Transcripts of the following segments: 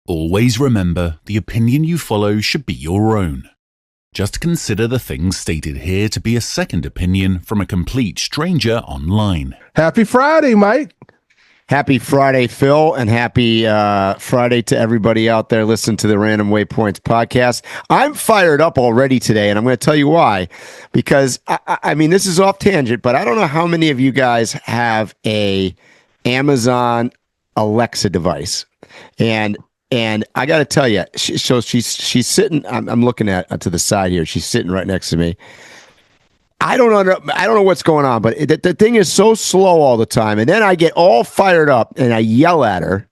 Always remember, the opinion you follow should be your own. Just consider the things stated here to be a second opinion from a complete stranger online. Happy Friday, Mike. Happy Friday, Phil, and happy Friday to everybody out there listening to the Random Waypoints podcast. I'm fired up already today, and I'm going to tell you why. Because, I mean, this is off tangent, but I don't know how many of you guys have a Amazon Alexa device. And I got to tell you, she's sitting, I'm looking at to the side here. She's sitting right next to me. I don't know what's going on, but the thing is so slow all the time. And then I get all fired up and I yell at her,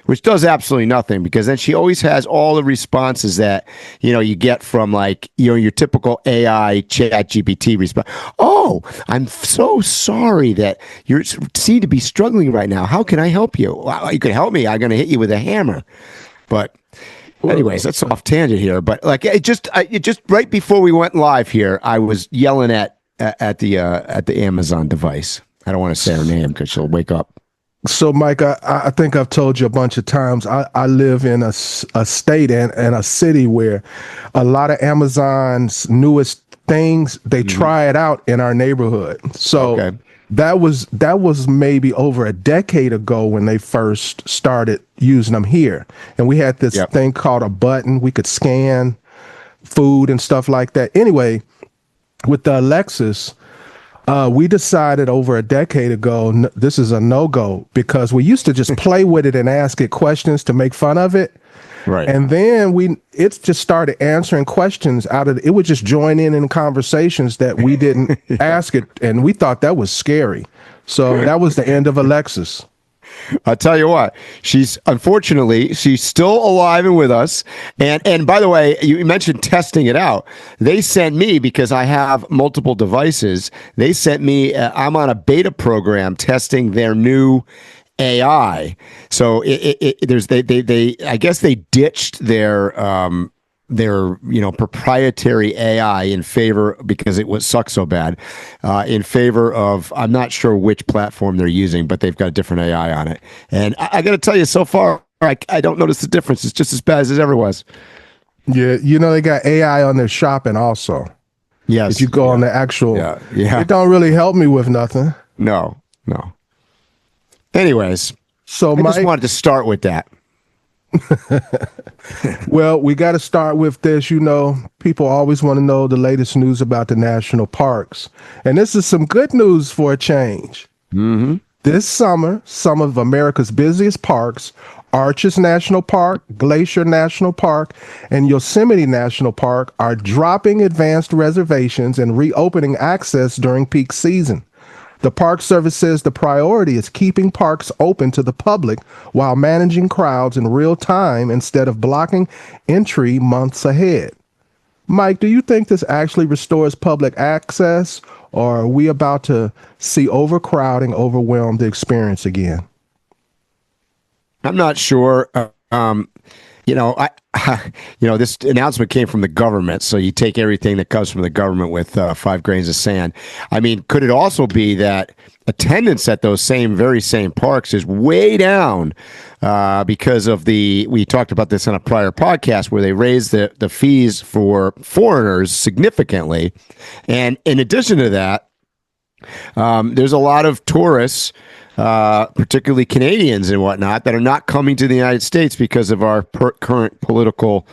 which does absolutely nothing, because then she always has all the responses that, you get from your typical AI chat GPT response. Oh, I'm so sorry that you seem to be struggling right now. How can I help you? Well, you can help me. I'm going to hit you with a hammer. But anyways, that's off tangent here. But it just right before we went live here, I was yelling at the Amazon device. I don't want to say her name because she'll wake up. So, Mike, I think I've told you a bunch of times, I live in a state and a city where a lot of Amazon's newest things, they try it out in our neighborhood. So that was maybe over a decade ago when they first started using them here. And we had this thing called a button. We could scan food and stuff like that. Anyway, with the Alexas, we decided over a decade ago, this is a no-go, because we used to just play with it and ask it questions to make fun of it. Right. And then it just started answering questions it would just join in conversations that we didn't ask it. And we thought that was scary. So that was the end of Alexis. I'll tell you what, she's still alive and with us. And by the way, you mentioned testing it out. They sent me, because I have multiple devices, they sent me, I'm on a beta program testing their new AI. So I guess they ditched their proprietary AI in favor, because it sucked so bad, in favor of, I'm not sure which platform they're using, but they've got a different AI on it. And I got to tell you, so far, I don't notice the difference. It's just as bad as it ever was. Yeah, they got AI on their shopping also. Yes. If you go on the actual, it don't really help me with nothing. No. Anyways, so I just wanted to start with that. Well, we got to start with this. People always want to know the latest news about the national parks. And this is some good news for a change. Mm-hmm. This summer, some of America's busiest parks, Arches National Park, Glacier National Park, and Yosemite National Park, are dropping advanced reservations and reopening access during peak season. The Park Service says the priority is keeping parks open to the public while managing crowds in real time instead of blocking entry months ahead. Mike, do you think this actually restores public access, or are we about to see overcrowding overwhelm the experience again? I'm not sure. This announcement came from the government, so you take everything that comes from the government with 5 grains of sand. I mean, could it also be that attendance at those very same parks is way down because of we talked about this on a prior podcast where they raised the fees for foreigners significantly. And in addition to that, there's a lot of tourists, particularly Canadians and whatnot, that are not coming to the United States because of our current political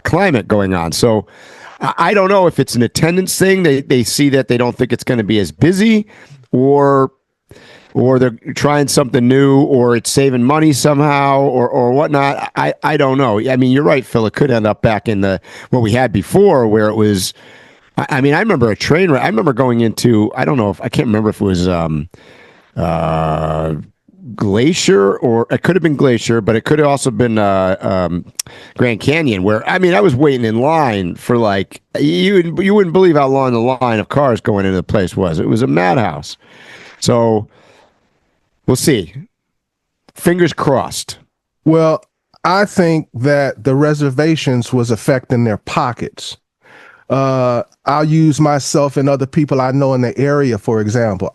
climate going on. So I don't know if it's an attendance thing. They see that they don't think it's going to be as busy, or they're trying something new, or it's saving money somehow, or whatnot. I don't know. I mean, you're right, Phil. It could end up back in what we had before, where it was. I mean, I remember a train ride. I remember going into, I can't remember if it was Glacier, or it could have been Glacier, but it could have also been Grand Canyon, where, I mean, I was waiting in line for you wouldn't believe how long the line of cars going into the place was. It was a madhouse. So we'll see. Fingers crossed. Well, I think that the reservations was affecting their pockets. I'll use myself and other people I know in the area, for example.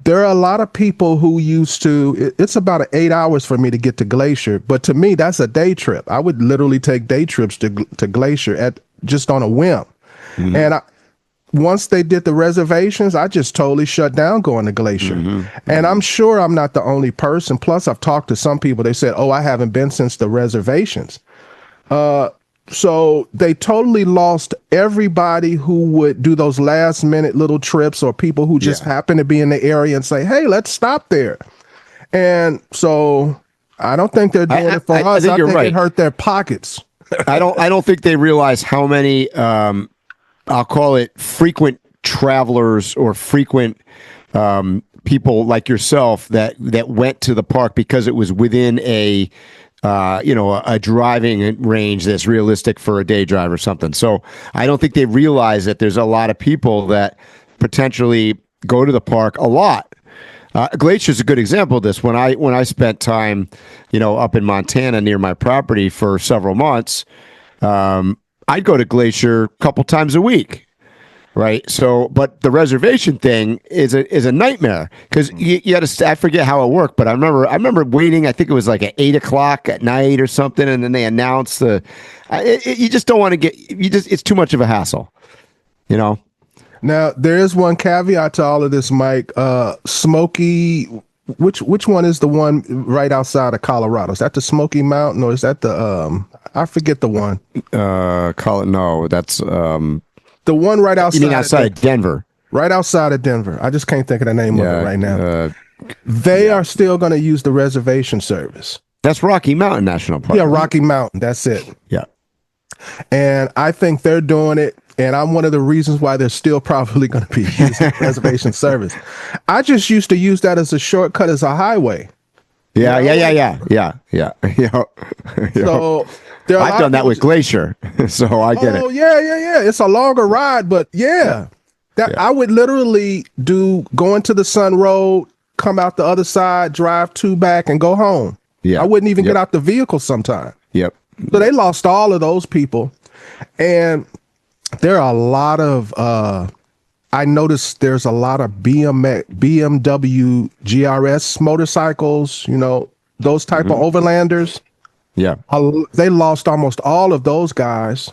there are a lot of people who used to, it's about 8 hours for me to get to Glacier, but to me, that's a day trip. I would literally take day trips to Glacier just on a whim. Mm-hmm. And once they did the reservations, I just totally shut down going to Glacier. Mm-hmm. And I'm sure I'm not the only person. Plus, I've talked to some people. They said, I haven't been since the reservations. So they totally lost everybody who would do those last minute little trips, or people who just happen to be in the area and say, hey, let's stop there. And so I don't think they're doing it for us. I think you're right. It hurt their pockets. I don't think they realize how many, I'll call it frequent travelers or frequent people like yourself that went to the park because it was within a driving range that's realistic for a day drive or something. So I don't think they realize that there's a lot of people that potentially go to the park a lot. Glacier is a good example of this. When I spent time, up in Montana near my property for several months, I'd go to Glacier a couple times a week. Right. So, but the reservation thing is a nightmare because you had to. I forget how it worked, but I remember waiting. I think it was like at 8 o'clock at night or something, and then they announced you just don't want to get. It's too much of a hassle, Now there is one caveat to all of this, Mike. Smoky. Which one is the one right outside of Colorado? Is that the Smoky Mountain, or is that the I forget the one. No, that's the one right outside. You mean outside of Denver? Right outside of Denver. I just can't think of the name of it right now. They are still going to use the reservation service. That's Rocky Mountain National Park. Yeah, Rocky Mountain. That's it. Yeah. And I think they're doing it. And I'm one of the reasons why they're still probably going to be using reservation service. I just used to use that as a shortcut as a highway. Yeah. So I've done that with Glacier, so I get it. Oh yeah. It's a longer ride, but I would literally go into the Sun Road, come out the other side, drive 2 back, and go home. Yeah, I wouldn't even get out the vehicle sometime. Yep. So they lost all of those people, and there are a lot of. I noticed there's a lot of BMW GRS motorcycles. Those type of overlanders. Yeah. They lost almost all of those guys.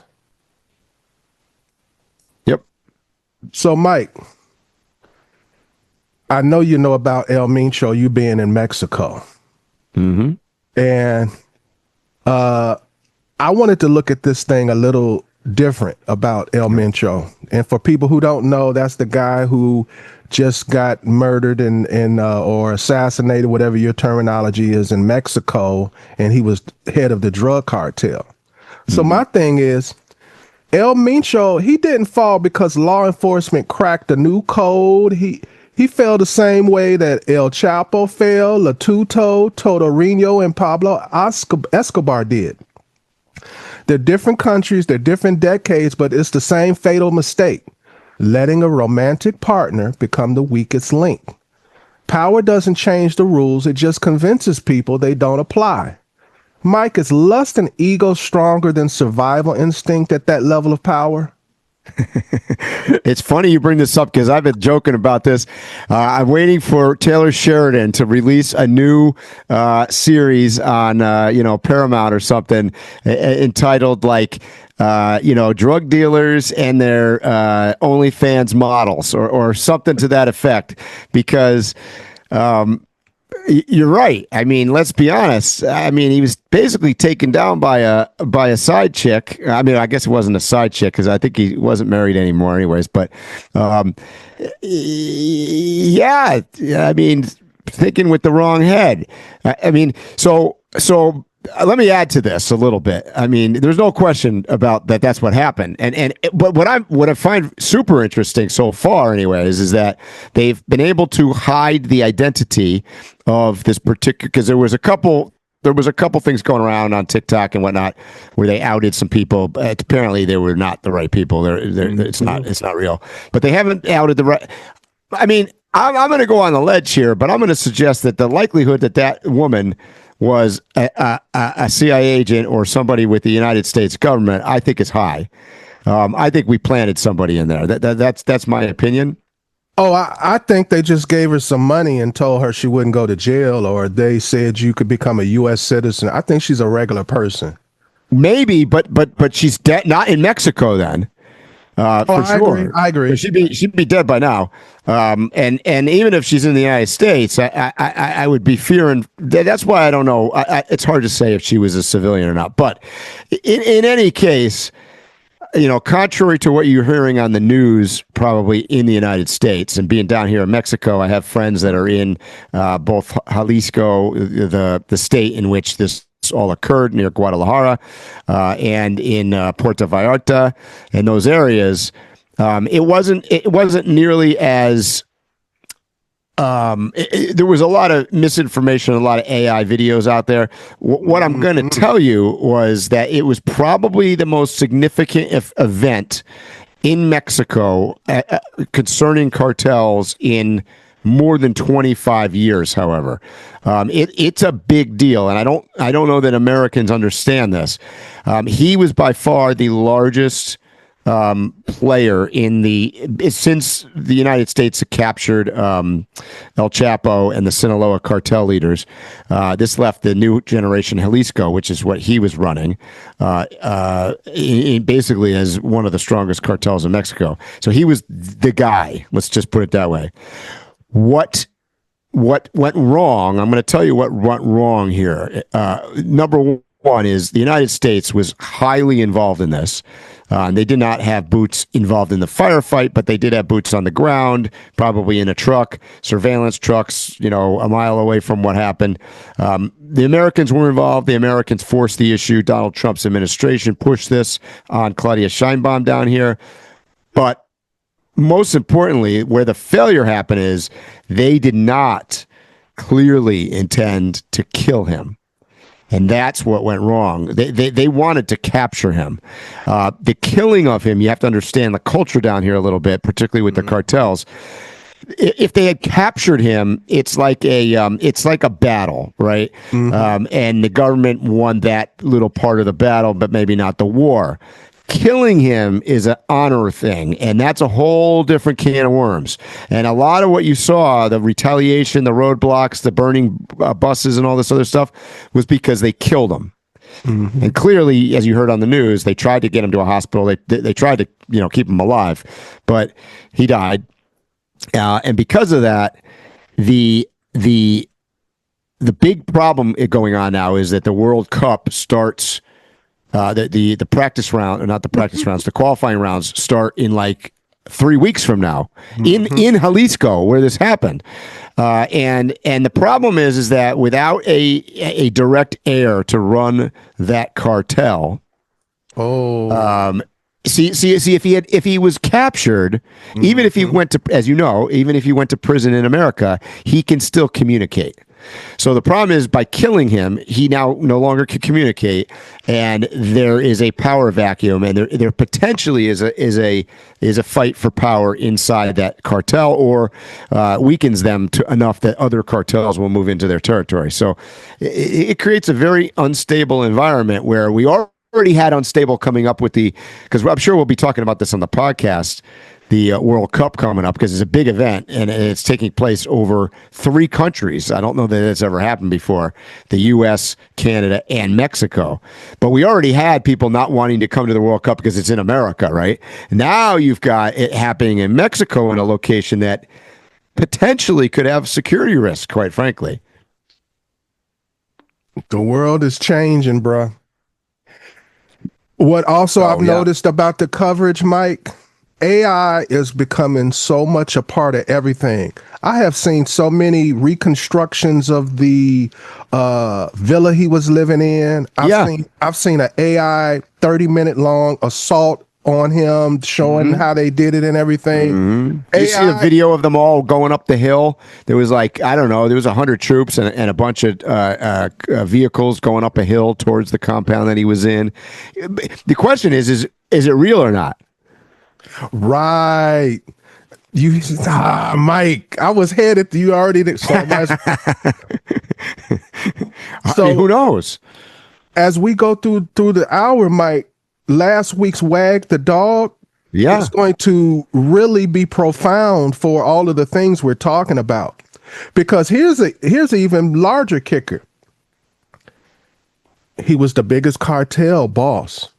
Yep. So, Mike, I know you know about El Mincho, you being in Mexico. Mm-hmm. And I wanted to look at this thing a little different about El Mincho. And for people who don't know, that's the guy who just got murdered or assassinated, whatever your terminology is, in Mexico, and he was head of the drug cartel. So my thing is, El Mincho, he didn't fall because law enforcement cracked a new code. He fell the same way that El Chapo fell, Latuto, Totorino, and Pablo Escobar did. They're different countries, they're different decades, but it's the same fatal mistake. Letting a romantic partner become the weakest link. Power doesn't change the rules, it just convinces people they don't apply. Mike, is lust and ego stronger than survival instinct at that level of power? It's funny you bring this up because I've been joking about this. I'm waiting for Taylor Sheridan to release a new series on Paramount or something entitled drug dealers and their OnlyFans models or something to that effect, because you're right. I mean, let's be honest. I mean, he was basically taken down by a side chick. I mean, I guess it wasn't a side chick because I think he wasn't married anymore anyways. But yeah, I mean, thinking with the wrong head. I mean, so let me add to this a little bit. I mean, there's no question about that. That's what happened. But what I find super interesting so far, anyways, is that they've been able to hide the identity of this particular, because there was a couple things going around on TikTok and whatnot where they outed some people. But apparently, they were not the right people. It's not real. But they haven't outed the right. I mean, I'm going to go on the ledge here, but I'm going to suggest that the likelihood that woman was a CIA agent or somebody with the United States government, I think is high. I think we planted somebody in there. That's my opinion. Oh, I think they just gave her some money and told her she wouldn't go to jail, or they said you could become a U.S. citizen. I think she's a regular person. Maybe, but she's dead. Not in Mexico then. For sure. I agree. But she'd be dead by now. And even if she's in the United States, I would be fearing. That's why I don't know. It's hard to say if she was a civilian or not. But in any case, contrary to what you're hearing on the news, probably in the United States and being down here in Mexico, I have friends that are in both Jalisco, the state in which this all occurred, near Guadalajara, and in Puerto Vallarta and those areas. It wasn't nearly as there was a lot of misinformation, a lot of AI videos out there. What I'm going to tell you was that it was probably the most significant event in Mexico concerning cartels in more than 25 years. However, it's a big deal, and I don't know that Americans understand this. He was by far the largest player since the United States captured El Chapo and the Sinaloa cartel leaders. This left the new generation Jalisco, which is what he was running, basically as one of the strongest cartels in Mexico. So he was the guy. Let's just put it that way. What went wrong? I'm going to tell you what went wrong here. Number one is the United States was highly involved in this. They did not have boots involved in the firefight, but they did have boots on the ground, probably in a truck, surveillance trucks, a mile away from what happened. The Americans were involved. The Americans forced the issue. Donald Trump's administration pushed this on Claudia Sheinbaum down here. But most importantly, where the failure happened is they did not clearly intend to kill him. And that's what went wrong. They wanted to capture him. The killing of him, you have to understand the culture down here a little bit, particularly with the cartels. If they had captured him, it's like a battle, right? And the government won that little part of the battle, but maybe not the war. Killing him is an honor thing, and that's a whole different can of worms. And a lot of what you saw, the retaliation, the roadblocks, the burning buses and all this other stuff, was because they killed him. Mm-hmm. And clearly, as you heard on the news, they tried to get him to a hospital. They tried to keep him alive, but he died. And because of that, the big problem going on now is that the World Cup starts. The practice round, or not the practice rounds, the qualifying rounds start in like 3 weeks from now in Jalisco, where this happened. And the problem is that without a direct heir to run that cartel. See, if he was captured, even if he went to, as you know, even if he went to prison in America, he can still communicate. So the problem is, by killing him, he now no longer can communicate, and there is a power vacuum, and there potentially is a fight for power inside that cartel, or weakens them enough that other cartels will move into their territory. So it creates a very unstable environment where we already had unstable coming up with because I'm sure we'll be talking about this on the podcast. The World Cup coming up, because it's a big event and it's taking place over 3 countries. I don't know that it's ever happened before: the U.S., Canada, and Mexico. But we already had people not wanting to come to the World Cup because it's in America, right? Now you've got it happening in Mexico, in a location that potentially could have security risks, quite frankly. The world is changing, bro. What also I've noticed about the coverage, Mike, AI is becoming so much a part of everything. I have seen so many reconstructions of the villa he was living in. I've seen an AI 30-minute long assault on him, showing how they did it and everything. You see a video of them all going up the hill. There was there was 100 troops and a bunch of vehicles going up a hill towards the compound that he was in. The question is it real or not? Right. Mike, I was headed to you already. So who knows? As we go through the hour, Mike, last week's Wag the dog, Yeah. It's going to really be profound for all of the things we're talking about. Because here's an even larger kicker. He was the biggest cartel boss.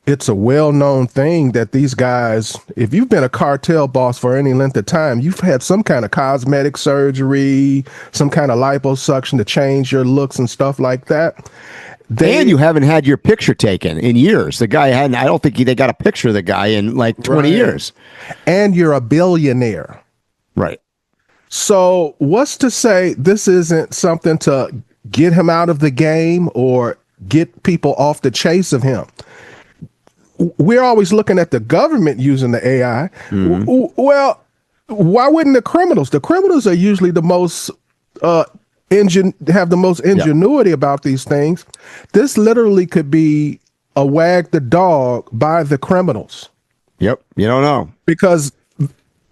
It's a well-known thing that these guys, if you've been a cartel boss for any length of time, you've had some kind of cosmetic surgery, some kind of liposuction to change your looks and stuff like that. And you haven't had your picture taken in years. The guy hadn't, I don't think they got a picture of the guy in like 20 years. And you're a billionaire. Right. So what's to say this isn't something to get him out of the game or get people off the chase of him? We're always looking at the government using the AI. Well, why wouldn't the criminals? The criminals are usually the most have the most ingenuity about these things. This literally could be a wag the dog by the criminals. Yep. You don't know. Because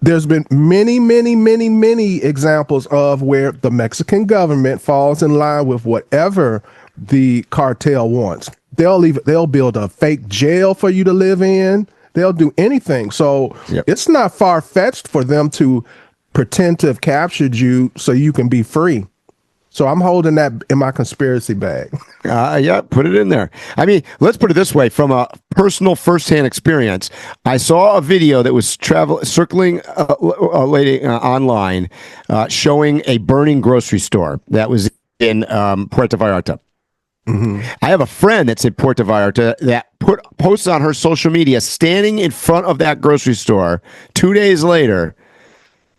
there's been many examples of where the Mexican government falls in line with whatever the cartel wants. They'll build a fake jail for you to live in. They'll do anything. So It's not far-fetched for them to pretend to have captured you so you can be free. So I'm holding that in my conspiracy bag. Yeah, put it in there. I mean, let's put it this way. From a personal firsthand experience, I saw a video that was circling a lady online showing a burning grocery store that was in Puerto Vallarta. I have a friend that's in Puerto Vallarta that posts on her social media standing in front of that grocery store 2 days later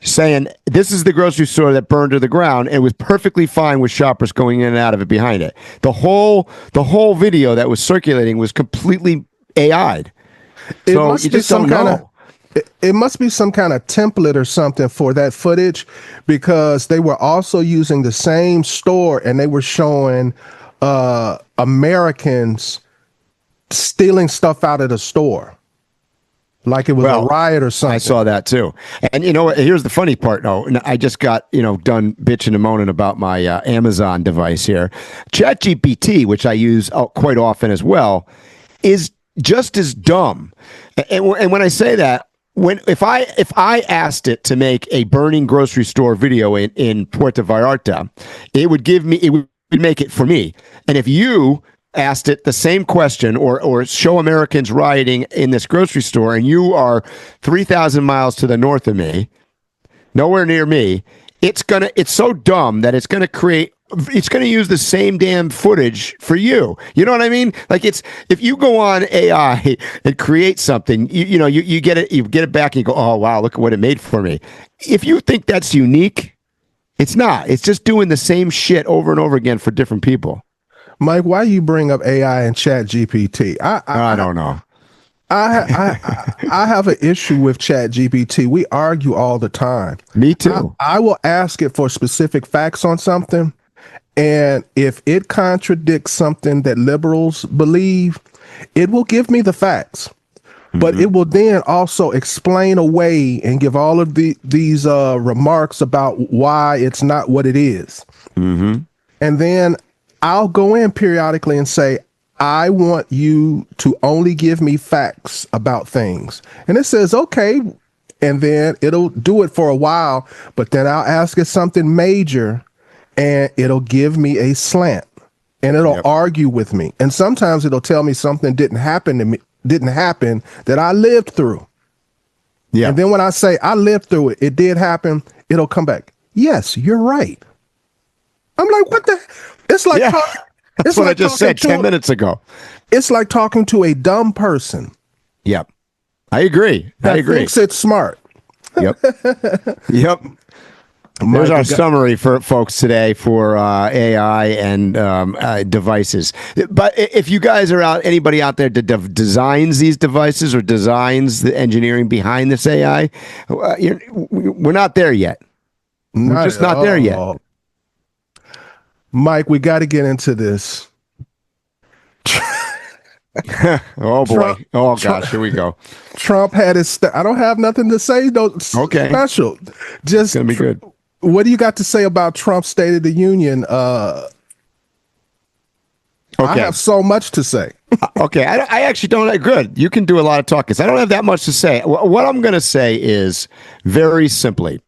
saying, this is the grocery store that burned to the ground and was perfectly fine with shoppers going in and out of it behind it. The whole video that was circulating was completely AI'd. So you just don't know. It must be some kind of template or something for that footage, because they were also using the same store and they were showing Americans stealing stuff out of the store. Like it was a riot or something. I saw that too. And you know what? Here's the funny part. No, I just got, done bitching and moaning about my Amazon device here. ChatGPT, which I use quite often as well, is just as dumb. And when I say that, if I asked it to make a burning grocery store video in Puerto Vallarta, it would make it for me. And if you asked it the same question or show Americans rioting in this grocery store and you are 3,000 miles to the north of me, nowhere near me, it's so dumb that it's going to use the same damn footage for you. You know what I mean? Like if you go on AI and create something, you get it back and you go, oh wow, look at what it made for me. If you think that's unique, it's not. It's just doing the same shit over and over again for different people. Mike, why you bring up AI and Chat GPT? I don't know. I have an issue with Chat GPT. We argue all the time. Me too. I will ask it for specific facts on something, and if it contradicts something that liberals believe, it will give me the facts. But it will then also explain away and give all of these remarks about why it's not what it is. And then I'll go in periodically and say, I want you to only give me facts about things. And it says, okay. And then it'll do it for a while, but then I'll ask it something major and it'll give me a slant and it'll argue with me. And sometimes it'll tell me something didn't happen that I lived through. Yeah. And then when I say I lived through it, it did happen, it'll come back. Yes, you're right. I'm like, what the? It's like, that's what I just said 10 minutes ago. It's like talking to a dumb person. Yep. I agree. Thinks it's smart. Yep. There's our summary for folks today for AI and devices. But if you guys are anybody out there that designs these devices or designs the engineering behind this AI, we're not there yet. We're just not there yet. Mike, we got to get into this. Oh boy! Gosh! Here we go. Trump had his. I don't have nothing to say. Special. Just it's gonna be good. What do you got to say about Trump's State of the Union? I have so much to say. Okay, I actually don't. Good. You can do a lot of talking. I don't have that much to say. What I'm going to say is very simply,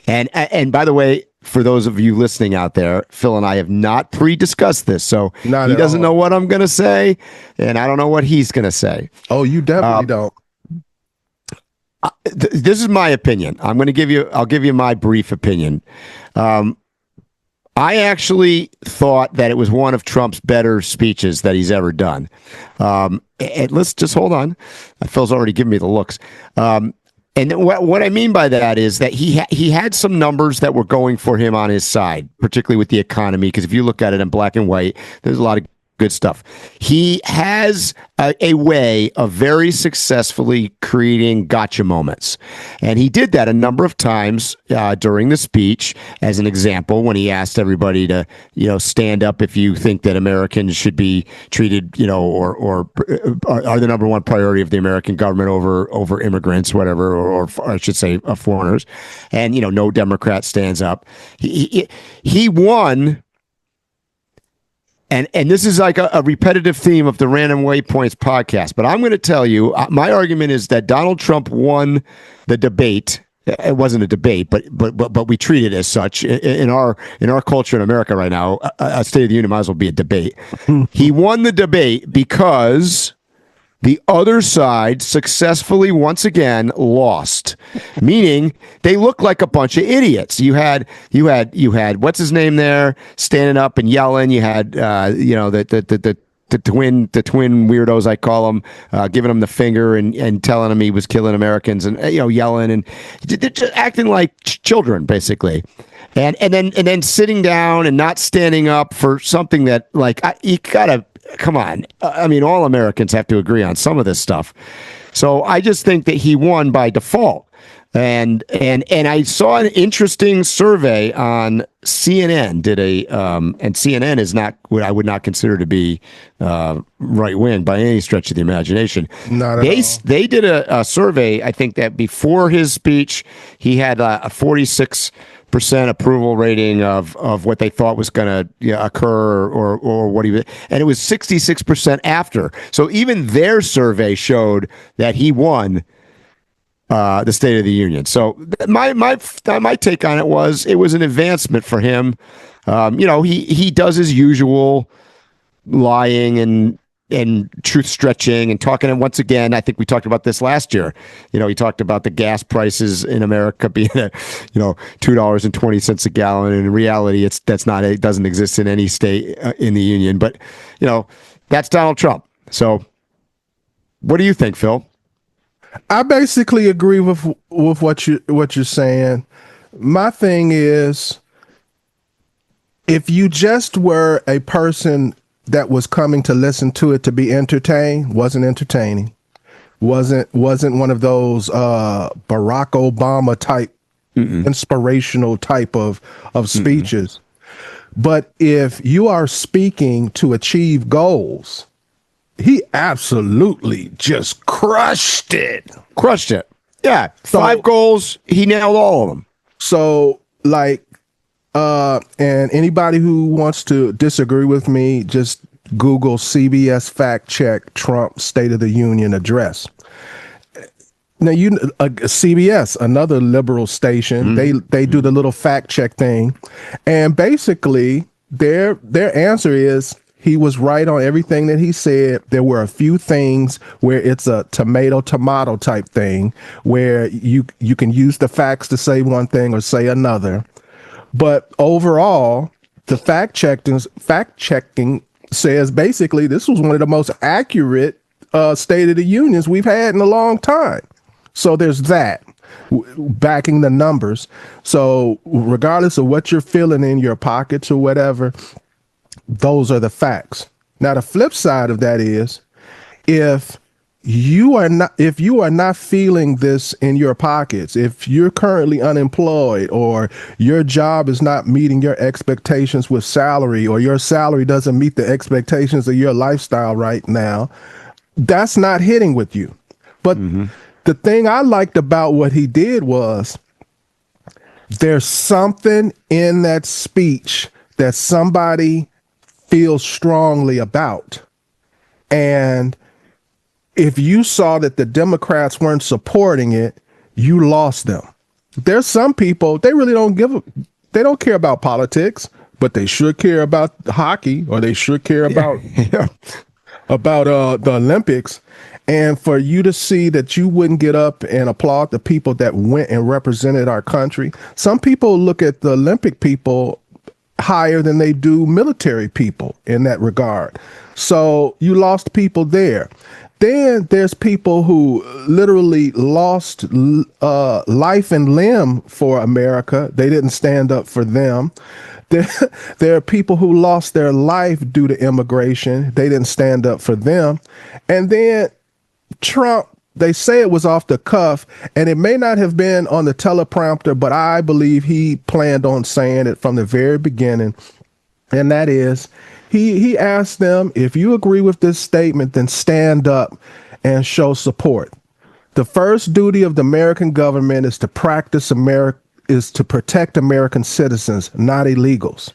and by the way, for those of you listening out there, Phil and I have not pre-discussed this, so he doesn't know what I'm going to say, and I don't know what he's going to say. Oh, you definitely don't. This is my opinion. I'll give you my brief opinion. I actually thought that it was one of Trump's better speeches that he's ever done. And let's just hold on. Phil's already given me the looks. And what I mean by that is that he had some numbers that were going for him on his side, particularly with the economy, because if you look at it in black and white, there's a lot of good stuff. He has a way of very successfully creating gotcha moments. And he did that a number of times during the speech, as an example, when he asked everybody to, stand up if you think that Americans should be treated, or are the number one priority of the American government over immigrants, whatever, or I should say foreigners. And, no Democrat stands up. He won. And this is like a repetitive theme of the Random Waypoints podcast. But I'm going to tell you, my argument is that Donald Trump won the debate. It wasn't a debate, but we treat it as such in our culture in America right now. A State of the Union might as well be a debate. He won the debate because the other side successfully once again lost, meaning they look like a bunch of idiots. You had what's his name there standing up and yelling. You had the twin weirdos, I call them, giving him the finger and telling him he was killing Americans and yelling and just acting like children basically. And then sitting down and not standing up for something that you gotta. Come on. I mean, all Americans have to agree on some of this stuff. So I just think that he won by default. And I saw an interesting survey on CNN and CNN is not what I would not consider to be right wing by any stretch of the imagination. Not at all. They did a survey. I think that before his speech, he had a 46% approval rating of what they thought was going to occur or what he, and it was 66% after. So even their survey showed that he won the State of the Union. So my take on it was an advancement for him. He does his usual lying and truth stretching and talking. And once again, I think we talked about this last year. He talked about the gas prices in America being $2.20 a gallon. And in reality, it doesn't exist in any state in the union. But that's Donald Trump. So, what do you think, Phil? I basically agree with what you're saying. My thing is, if you just were a person that was coming to listen to it to be entertained, wasn't entertaining, wasn't one of those Barack Obama type inspirational type of speeches. But if you are speaking to achieve goals, he absolutely just crushed it. Yeah. 5 goals. He nailed all of them. So and anybody who wants to disagree with me, just Google CBS fact check Trump State of the Union address. Now, CBS, another liberal station, they do the little fact check thing. And basically their answer is, he was right on everything that he said. There were a few things where it's a tomato type thing where you can use the facts to say one thing or say another. But overall, the fact checking says basically this was one of the most accurate State of the Unions we've had in a long time. So there's that backing the numbers. So regardless of what you're feeling in your pockets or whatever, those are the facts. Now, the flip side of that is if you are not feeling this in your pockets, if you're currently unemployed or your job is not meeting your expectations with salary or your salary doesn't meet the expectations of your lifestyle right now, that's not hitting with you. But the thing I liked about what he did was there's something in that speech that somebody feels strongly about. And if you saw that the Democrats weren't supporting it, you lost them. There's some people, they really they don't care about politics, but they sure care about hockey, or they sure care about the Olympics. And for you to see that you wouldn't get up and applaud the people that went and represented our country. Some people look at the Olympic people higher than they do military people in that regard. So you lost people there. Then there's people who literally lost life and limb for America. They didn't stand up for them. There are people who lost their life due to immigration. They didn't stand up for them. And then Trump, they say it was off the cuff, and it may not have been on the teleprompter, but I believe he planned on saying it from the very beginning. And that is, he asked them, if you agree with this statement, then stand up and show support. The first duty of the American government is to protect American citizens, not illegals.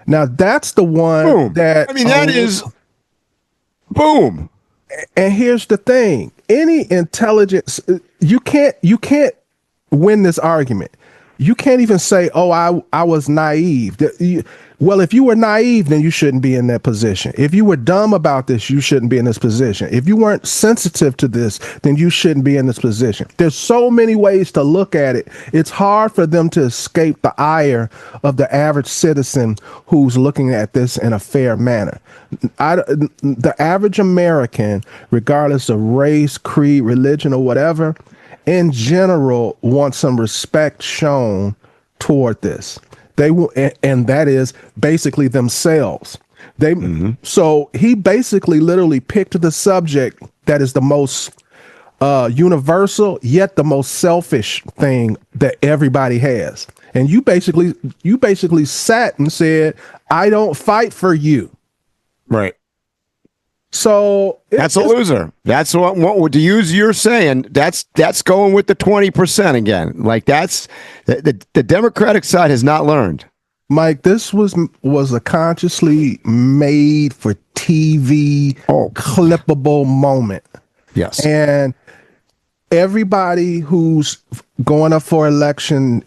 Now that's the one boom. That is boom. And here's the thing: any intelligence, you can't win this argument. You can't even say, "Oh, I was naive." Well, if you were naive, then you shouldn't be in that position. If you were dumb about this, you shouldn't be in this position. If you weren't sensitive to this, then you shouldn't be in this position. There's so many ways to look at it. It's hard for them to escape the ire of the average citizen who's looking at this in a fair manner. The average American, regardless of race, creed, religion, or whatever, in general, wants some respect shown toward this. They will, and that is basically themselves. So he basically literally picked the subject that is the most universal, yet the most selfish thing that everybody has. And you basically sat and said, "I don't fight for you." Right. So that's a loser. That's what to use your saying. That's going with the 20% again. Like that's the Democratic side has not learned. Mike, this was a consciously made for TV clippable moment. Yes. And everybody who's going up for election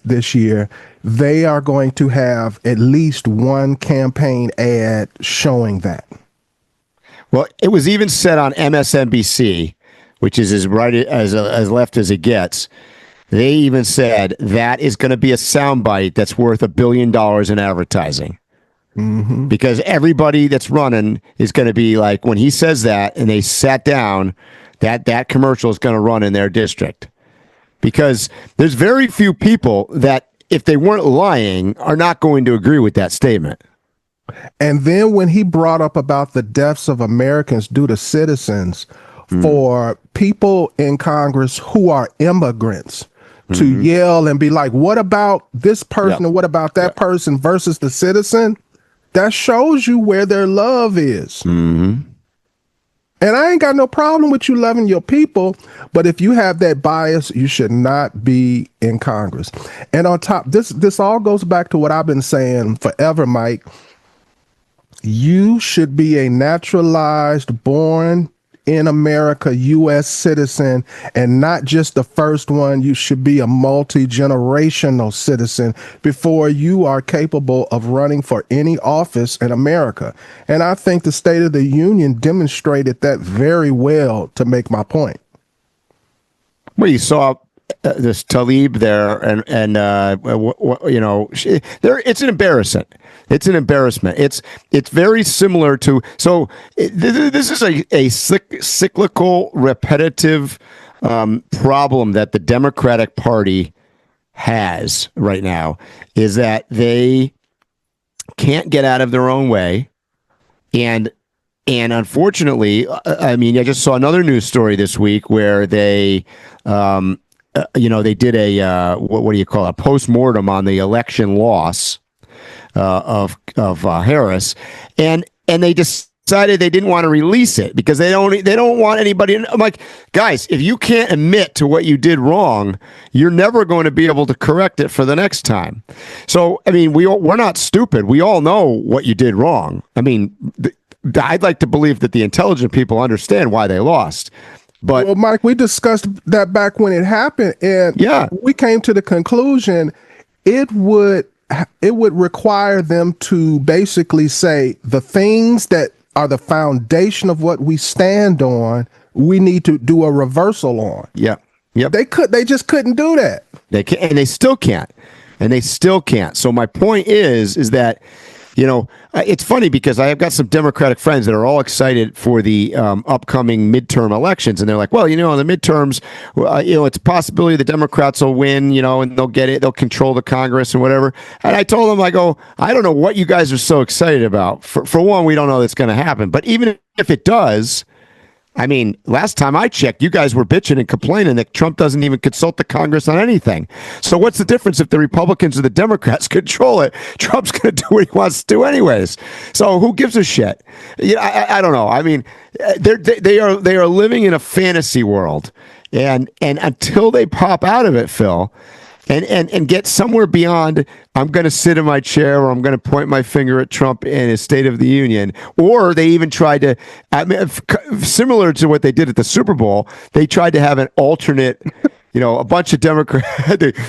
this year, they are going to have at least one campaign ad showing that. Well, it was even said on MSNBC, which is as right as left as it gets. They even said that is going to be a soundbite that's worth $1 billion in advertising. Mm-hmm. Because everybody that's running is going to be like, when he says that and they sat down, that commercial is going to run in their district. Because there's very few people that, if they weren't lying, are not going to agree with that statement. And then when he brought up about the deaths of Americans due to citizens, for people in Congress who are immigrants to yell and be like, "What about this person and what about that person versus the citizen?" That shows you where their love is. And I ain't got no problem with you loving your people, but if you have that bias, you should not be in Congress. And on top, this all goes back to what I've been saying forever, Mike. You should be a naturalized, born in America, U.S. citizen, and not just the first one. You should be a multi-generational citizen before you are capable of running for any office in America. And I think the State of the Union demonstrated that very well, to make my point. Well, you saw this Tlaib there, and it's an embarrassment. It's an embarrassment. It's very similar to, so this is a cyclical, repetitive problem that the Democratic Party has right now, is that they can't get out of their own way, and unfortunately, I mean, I just saw another news story this week where they they did a what do you call it, a postmortem on the election loss of Harris, and they decided they didn't want to release it because they don't want anybody. I'm like, guys, if you can't admit to what you did wrong, you're never going to be able to correct it for the next time. So, I mean, we're not stupid. We all know what you did wrong. I mean, I'd like to believe that the intelligent people understand why they lost. But well, Mike, we discussed that back when it happened, and we came to the conclusion it would require them to basically say the things that are the foundation of what we stand on, we need to do a reversal on. Yep. They just couldn't do that. They can, and they still can't. So my point is that, it's funny because I have got some Democratic friends that are all excited for the upcoming midterm elections. And they're like, well, in the midterms, it's a possibility the Democrats will win, and they'll get it. They'll control the Congress and whatever. And I told them, I don't know what you guys are so excited about. For one, we don't know that's going to happen. But even if it does, I mean, last time I checked, you guys were bitching and complaining that Trump doesn't even consult the Congress on anything. So what's the difference if the Republicans or the Democrats control it? Trump's going to do what he wants to do anyways. So who gives a shit? I don't know. I mean, they are living in a fantasy world, and until they pop out of it, Phil, and get somewhere beyond, I'm going to sit in my chair or I'm going to point my finger at Trump in his State of the Union. Or they even tried to, similar to what they did at the Super Bowl, they tried to have an alternate, a bunch of Democrats.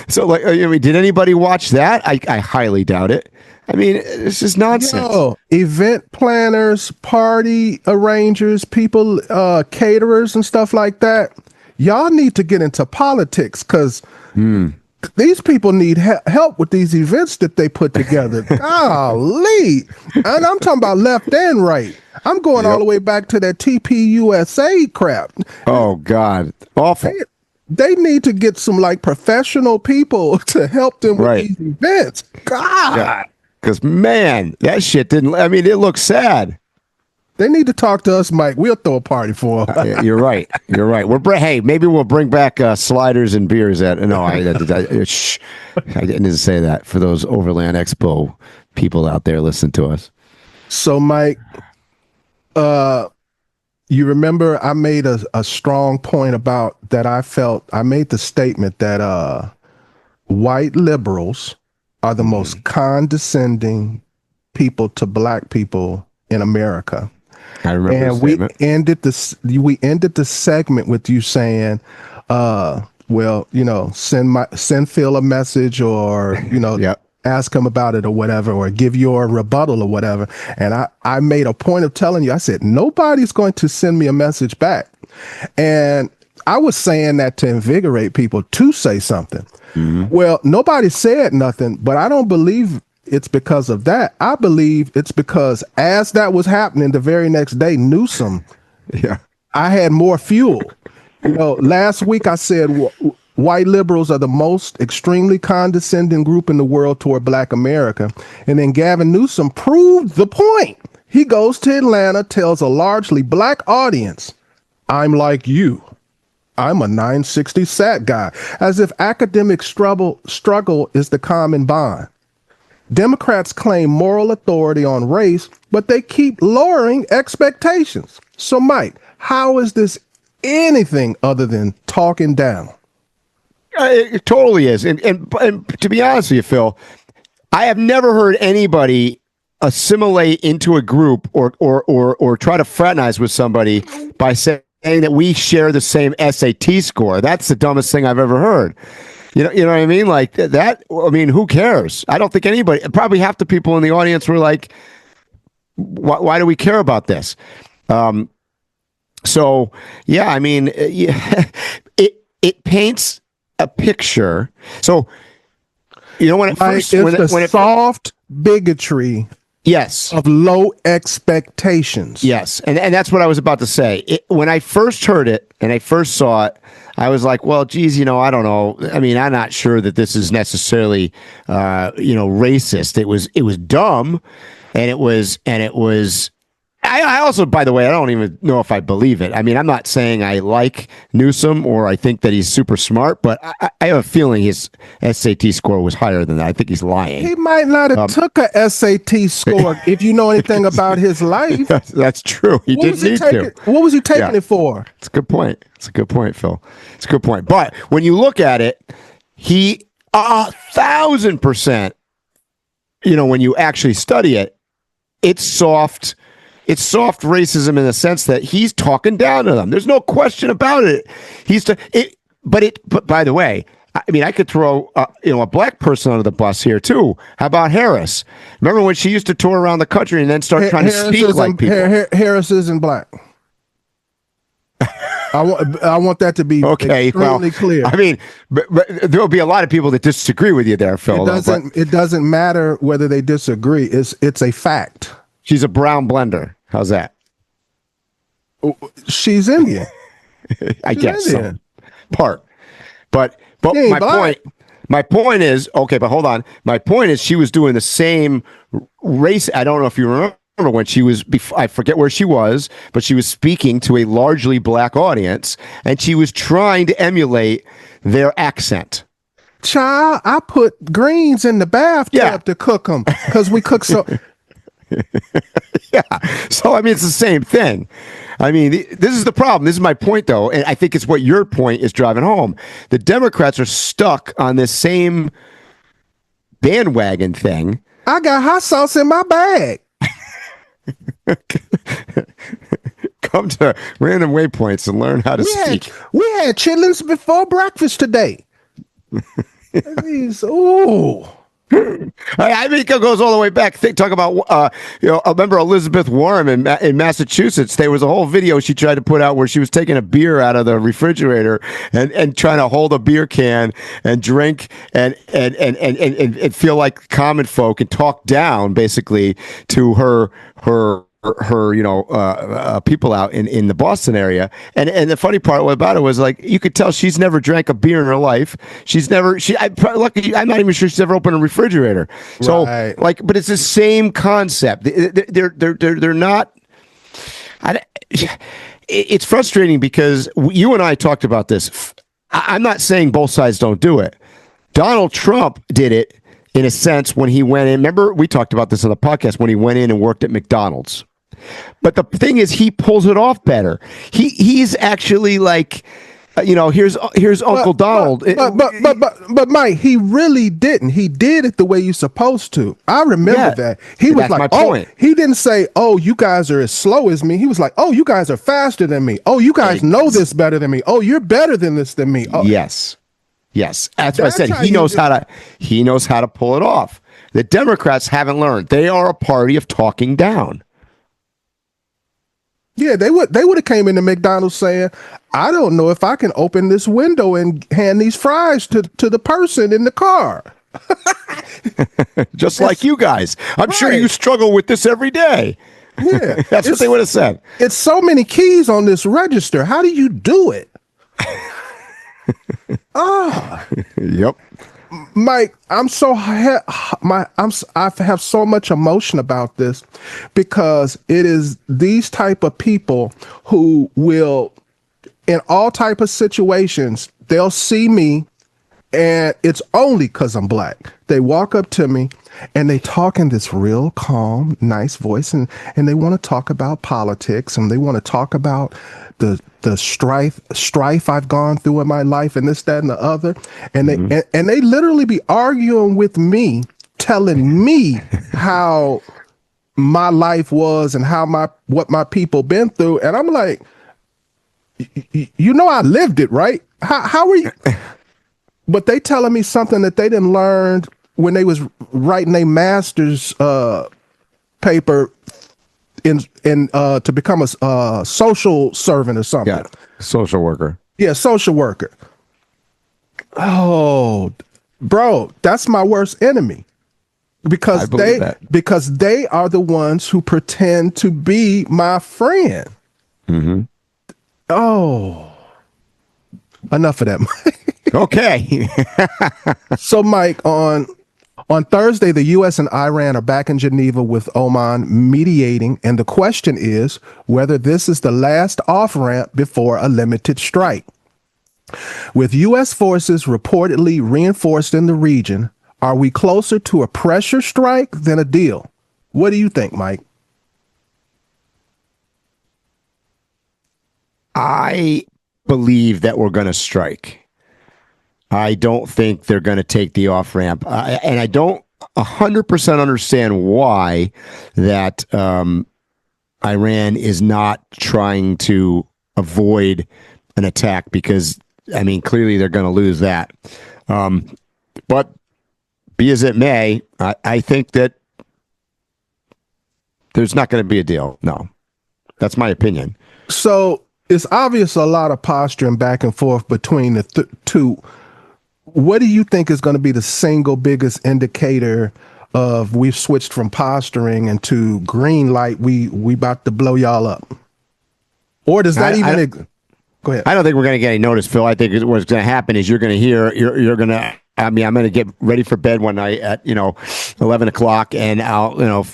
So, did anybody watch that? I highly doubt it. I mean, this is nonsense. Event planners, party arrangers, people, caterers and stuff like that. Y'all need to get into politics because these people need help with these events that they put together. Golly. And I'm talking about left and right. I'm going all the way back to that TPUSA crap. Oh, God. Awful. They need to get some professional people to help them with these events. God. Because, man, that shit it looks sad. They need to talk to us, Mike. We'll throw a party for them. You're right. Hey, maybe we'll bring back sliders and beers. I didn't say that for those Overland Expo people out there listening to us. So, Mike, you remember I made a strong point about that. I made the statement that white liberals are the most condescending people to black people in America. I remember. And we ended the segment with you saying, send Phil a message or ask him about it or whatever, or give your rebuttal or whatever. And I made a point of telling you, I said, nobody's going to send me a message back. And I was saying that to invigorate people to say something. Mm-hmm. Well, nobody said nothing, but I don't believe it's because of that. I believe it's because as that was happening the very next day, Newsom, I had more fuel. Last week I said white liberals are the most extremely condescending group in the world toward black America. And then Gavin Newsom proved the point. He goes to Atlanta, tells a largely black audience, I'm like you. I'm a 960 SAT guy, as if academic struggle is the common bond. Democrats claim moral authority on race, but they keep lowering expectations. So, Mike, how is this anything other than talking down? It totally is. And to be honest with you, Phil, I have never heard anybody assimilate into a group or try to fraternize with somebody by saying that we share the same SAT score. That's the dumbest thing I've ever heard. You know what I mean? Like that. I mean, who cares? I don't think anybody, probably half the people in the audience were like, why do we care about this? So yeah, I mean, it paints a picture. So, when it first, it's the soft bigotry. Yes. Of low expectations. Yes. And that's what I was about to say. When I first heard it and I first saw it, I was like, well, geez, I don't know. I mean, I'm not sure that this is necessarily, racist. It was dumb. And it was, I also, by the way, I don't even know if I believe it. I mean, I'm not saying I like Newsom or I think that he's super smart, but I have a feeling his SAT score was higher than that. I think he's lying. He might not have took a SAT score if you know anything about his life. That's true. He didn't need to. What was he taking it for? It's a good point. It's a good point, Phil. It's a good point. But when you look at it, he 1,000%, when you actually study it, it's soft. it's soft racism in the sense that he's talking down to them. There's no question about it. But by the way, I mean, I could throw a black person under the bus here too. How about Harris? Remember when she used to tour around the country and then start trying to speak like people? Harris isn't black. I want that to be extremely clear. I mean, but there'll be a lot of people that disagree with you there, Phil. It doesn't matter whether they disagree. It's a fact. She's a brown blender. How's that? She's Indian. I guess so. Part. But my point is, okay, but hold on. My point is she was doing the same race. I don't know if you remember when she was, I forget where she was, but she was speaking to a largely black audience and she was trying to emulate their accent. Child, I put greens in the bathtub to cook them because we cook so. Yeah. So, I mean, it's the same thing. I mean, this is the problem. This is my point, though. And I think it's what your point is driving home. The Democrats are stuck on this same bandwagon thing. I got hot sauce in my bag. Come to Random Waypoints and learn how to speak. We had chitlins before breakfast today. Ooh. I think it goes all the way back. Talk about, I remember Elizabeth Warren in Massachusetts. There was a whole video she tried to put out where she was taking a beer out of the refrigerator and trying to hold a beer can and drink and feel like common folk and talk down basically to her people out in the Boston area. And the funny part about it was like, you could tell she's never drank a beer in her life. I'm not even sure she's ever opened a refrigerator. So but it's the same concept. They're not, it's frustrating because you and I talked about this. I'm not saying both sides don't do it. Donald Trump did it in a sense when he went in. Remember, we talked about this on the podcast when he went in and worked at McDonald's. But the thing is, he pulls it off better. He's actually like, here's Uncle Donald. But Mike, he really didn't. He did it the way you're supposed to. I remember that. He was like, he didn't say, "Oh, you guys are as slow as me." He was like, "Oh, you guys are faster than me. Oh, you guys know this better than me. Oh, you're better than this than me." Oh. Yes. That's what I said. He knows how to pull it off. The Democrats haven't learned. They are a party of talking down. Yeah, they would have came into McDonald's saying, "I don't know if I can open this window and hand these fries to the person in the car." Just like you guys. I'm sure you struggle with this every day. Yeah. That's what they would have said. It's so many keys on this register. How do you do it? Yep. Mike, I have so much emotion about this because it is these type of people who will, in all type of situations, they'll see me and it's only because I'm black. They walk up to me and they talk in this real calm, nice voice and they want to talk about politics and they want to talk about the strife I've gone through in my life and this, that, and the other. And they literally be arguing with me, telling me how my life was and what my people been through. And I'm like, I lived it, right? How are you? But they telling me something that they didn't learn when they was writing a master's paper to become a social servant or something. Yeah, social worker. Yeah, social worker. Oh, bro, that's my worst enemy. Because they are the ones who pretend to be my friend. Mm-hmm. Oh, enough of that, Mike. Okay. So, Mike, on Thursday, the U.S. and Iran are back in Geneva with Oman mediating, and the question is whether this is the last off-ramp before a limited strike. With U.S. forces reportedly reinforced in the region, are we closer to a pressure strike than a deal? What do you think, Mike? I believe that we're going to strike. I don't think they're going to take the off ramp, and I don't 100% understand why that Iran is not trying to avoid an attack because, I mean, clearly they're going to lose that. But be as it may, I think that there's not going to be a deal. No, that's my opinion. So it's obvious a lot of posturing back and forth between the two. What do you think is going to be the single biggest indicator of we've switched from posturing into green light? We about to blow y'all up, or does that go ahead? I don't think we're going to get any notice, Phil. I think what's going to happen is you're going to hear you're going to. I mean, I'm going to get ready for bed one night at 11 o'clock, and I'll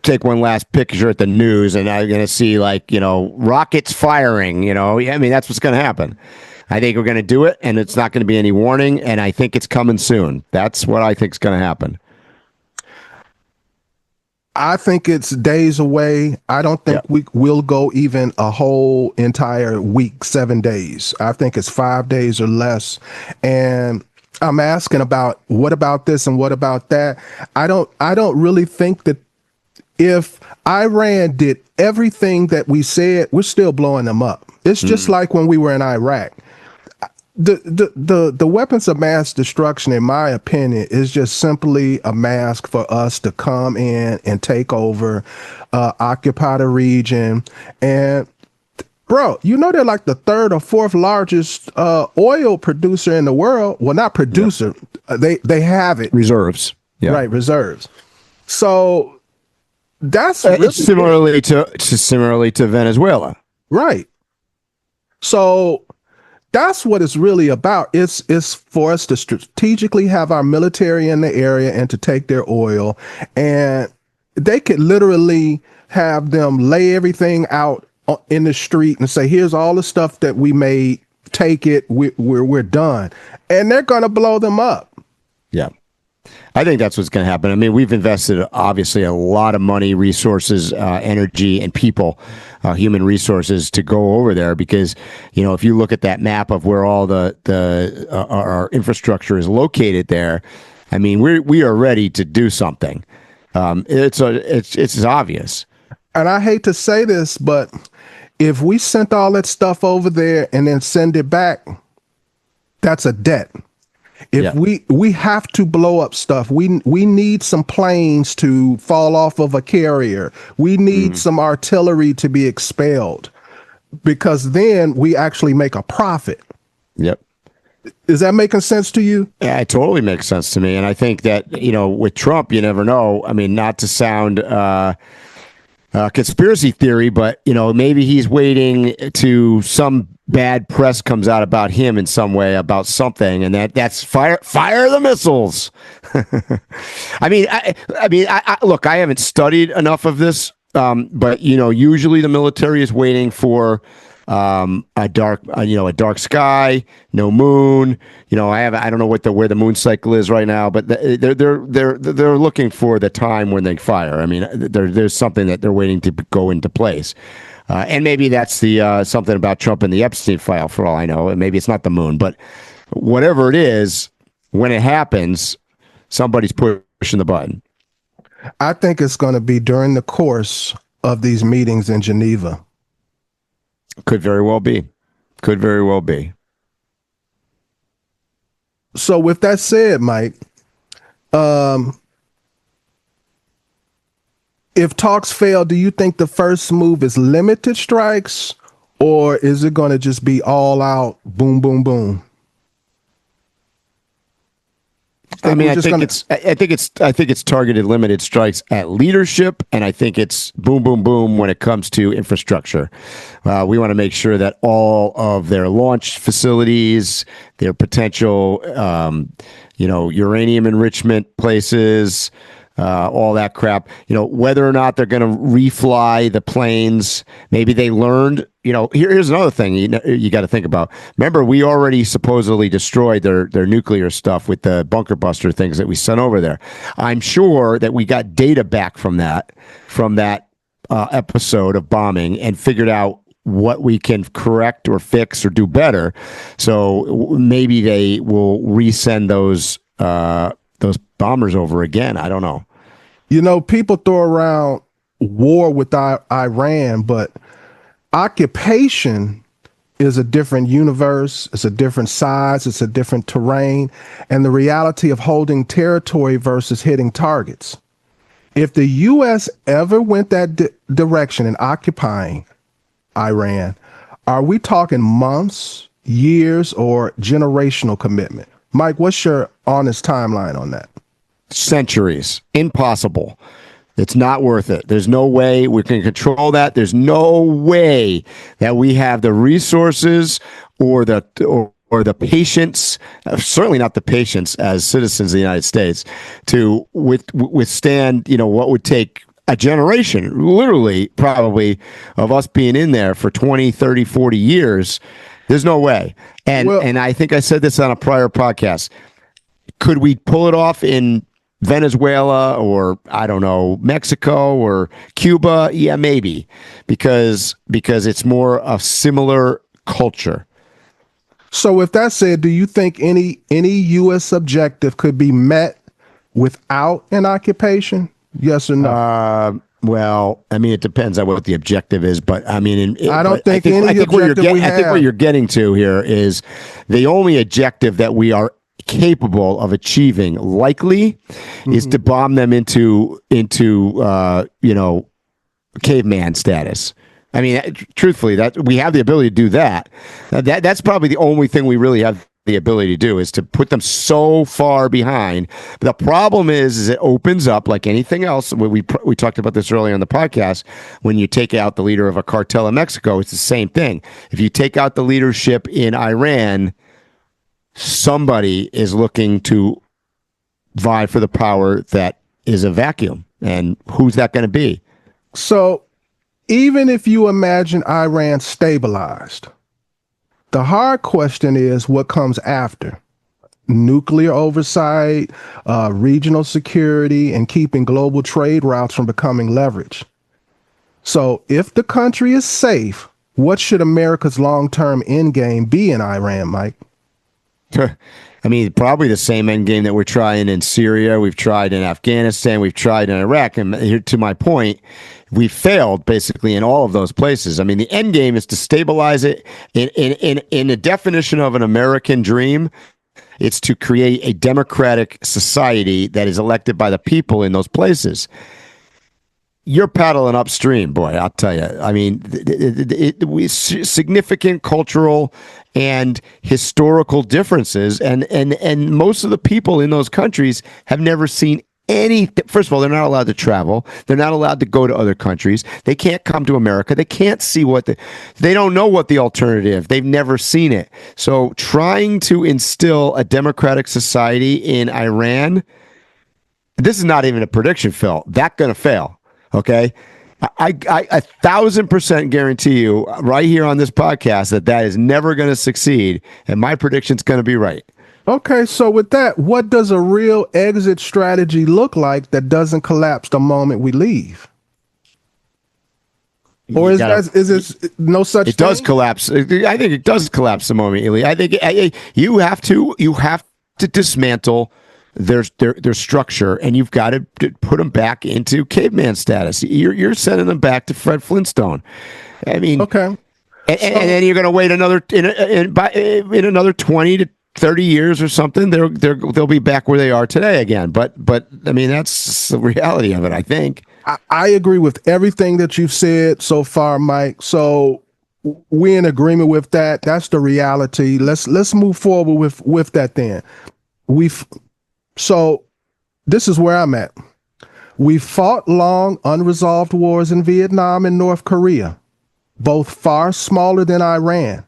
take one last picture at the news, and I'm going to see rockets firing. I mean, that's what's going to happen. I think we're going to do it, and it's not going to be any warning, and I think it's coming soon. That's what I think is going to happen. I think it's days away. I don't think we will go even a whole entire week, 7 days. I think it's 5 days or less. And I'm asking about what about this and what about that? I don't really think that if Iran did everything that we said, we're still blowing them up. It's just like when we were in Iraq. The weapons of mass destruction, in my opinion, is just simply a mask for us to come in and take over, occupy the region. And bro, they're like the third or fourth largest oil producer in the world. Well, not producer. They have it. Reserves. Yeah. Right, reserves. So that's really similarly to Venezuela. Right. So that's what it's really about. It's for us to strategically have our military in the area and to take their oil. And they could literally have them lay everything out in the street and say, here's all the stuff that we made, take it, we're done. And they're going to blow them up. Yeah. I think that's what's going to happen. I mean, we've invested obviously a lot of money, resources, energy, and people, human resources to go over there because, if you look at that map of where all our infrastructure is located there, I mean, we are ready to do something. It's obvious. And I hate to say this, but if we sent all that stuff over there and then send it back, that's a debt. If we have to blow up stuff, we need some planes to fall off of a carrier. We need some artillery to be expelled because then we actually make a profit. Yep. Is that making sense to you? Yeah, it totally makes sense to me. And I think that, with Trump, you never know. I mean, not to sound conspiracy theory, but, maybe he's waiting to some bad press comes out about him in some way about something, and that's fire the missiles. I mean, look, I haven't studied enough of this, but usually the military is waiting for a dark sky, no moon. I don't know where the moon cycle is right now, but they're looking for the time when they fire. I mean, there's something that they're waiting to go into place. And maybe that's the something about Trump and the Epstein file, for all I know. And maybe it's not the moon, but whatever it is, when it happens, somebody's pushing the button. I think it's going to be during the course of these meetings in Geneva. Could very well be. Could very well be. So with that said, Mike, if talks fail, do you think the first move is limited strikes, or is it going to just be all out, boom, boom, boom? I think it's targeted limited strikes at leadership, and I think it's boom, boom, boom when it comes to infrastructure. We want to make sure that all of their launch facilities, their potential, uranium enrichment places, all that crap, whether or not they're going to refly the planes. Maybe they learned, here's another thing you got to think about. Remember, we already supposedly destroyed their nuclear stuff with the bunker buster things that we sent over there. I'm sure that we got data back from that episode of bombing and figured out what we can correct or fix or do better. So maybe they will resend those bombers over again. I don't know. People throw around war with Iran, but occupation is a different universe. It's a different size. It's a different terrain. And the reality of holding territory versus hitting targets. If the U.S. ever went that direction in occupying Iran, are we talking months, years, or generational commitment? Mike, what's your honest timeline on that? Centuries. Impossible. It's not worth it. There's no way we can control that. There's no way that we have the resources or the patience, certainly not the patience as citizens of the United States, to withstand, what would take a generation, literally, probably, of us being in there for 20, 30, 40 years. There's no way. And I think I said this on a prior podcast. Could we pull it off in Venezuela or, I don't know, Mexico or Cuba? Yeah, maybe, because it's more a similar culture. So with that said, do you think any U.S. objective could be met without an occupation? Yes or no? Well, I mean, it depends on what the objective is, but I mean, I think what you're getting to here is the only objective that we are capable of achieving likely is to bomb them into caveman status. I mean, truthfully, that we have the ability to do that. That's probably the only thing we really have the ability to do, is to put them so far behind. But the problem is it opens up, like anything else. We talked about this earlier on the podcast. When you take out the leader of a cartel in Mexico, it's the same thing. If you take out the leadership in Iran, somebody is looking to vie for the power that is a vacuum. And who's that going to be? So even if you imagine Iran stabilized, the hard question is what comes after. Nuclear oversight, regional security, and keeping global trade routes from becoming leverage. So if the country is safe, what should America's long-term end game be in Iran, Mike? I mean, probably the same end game that we're trying in Syria, we've tried in Afghanistan, we've tried in Iraq. And here, to my point, we failed basically in all of those places. I mean, the end game is to stabilize it. In the definition of an American dream, it's to create a democratic society that is elected by the people in those places. You're paddling upstream, boy, I'll tell you. I mean, significant cultural and historical differences, and most of the people in those countries have never seen any. First of all, they're not allowed to travel. They're not allowed to go to other countries. They can't come to America. They can't see they don't know what the alternative. They've never seen it. So trying to instill a democratic society in Iran, this is not even a prediction, Phil. That's going to fail. Okay, I 1,000% guarantee you right here on this podcast that is never going to succeed, and my prediction's going to be right. Okay, so with that, what does a real exit strategy look like that doesn't collapse the moment we leave? Or is it no such thing? It does collapse. I think it does collapse the moment, Eli. I think you have to dismantle their structure, and you've got to put them back into caveman status. You're sending them back to Fred Flintstone. I mean, okay, and then you're going to wait another in another 20 to 30 years or something. They'll be back where they are today again. But I mean, that's the reality of it, I think. I agree with everything that you've said so far, Mike. So we're in agreement with that. That's the reality. Let's move forward with that then. So this is where I'm at. We fought long, unresolved wars in Vietnam and North Korea, both far smaller than Iran.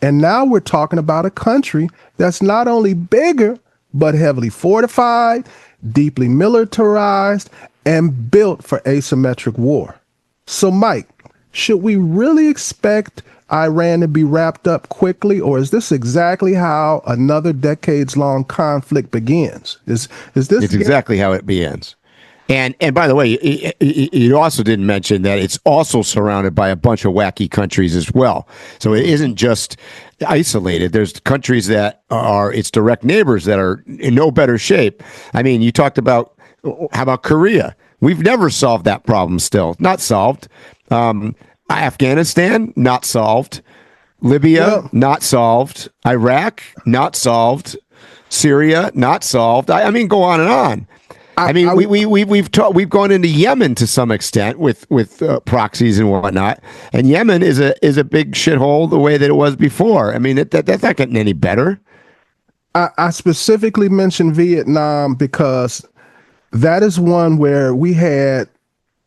And now we're talking about a country that's not only bigger, but heavily fortified, deeply militarized, and built for asymmetric war. So, Mike, should we really expect Iran to be wrapped up quickly, or is this exactly how another decades-long conflict begins? Is this? It's exactly how it begins. And by the way, you also didn't mention that it's also surrounded by a bunch of wacky countries as well. So it isn't just isolated. There's countries that are its direct neighbors that are in no better shape. I mean, you talked about, how about Korea? We've never solved that problem still. Not solved. Afghanistan, not solved. Libya, not solved. Iraq, not solved. Syria, not solved. I mean, go on and on. We've gone into Yemen to some extent with proxies and whatnot, and Yemen is a big shithole the way that it was before. I mean, that's not getting any better. I specifically mentioned Vietnam because that is one where we had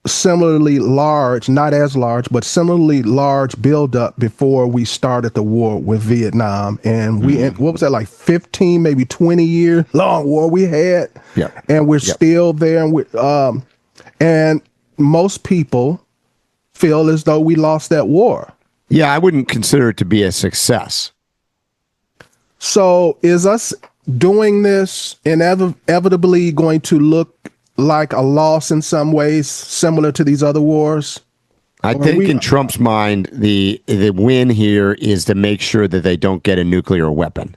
similarly large, not as large, but similarly large buildup before we started the war with Vietnam. And what was that, like 15, maybe 20 year long war we had? Yeah. And we're still there. And most people feel as though we lost that war. Yeah, I wouldn't consider it to be a success. So is us doing this inevitably going to look like a loss in some ways, similar to these other wars? I think in Trump's mind, the win here is to make sure that they don't get a nuclear weapon.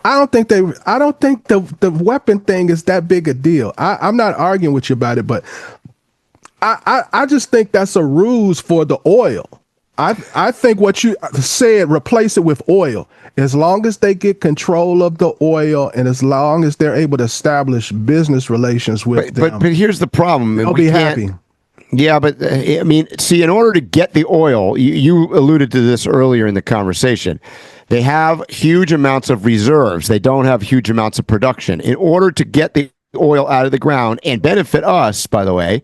I don't think the weapon thing is that big a deal. I'm not arguing with you about it, but I just think that's a ruse for the oil. I think what you said, replace it with oil. As long as they get control of the oil and as long as they're able to establish business relations with them. But here's the problem. They'll be happy. Yeah, but I mean, see, in order to get the oil, you alluded to this earlier in the conversation, they have huge amounts of reserves. They don't have huge amounts of production. In order to get the oil out of the ground and benefit us, by the way,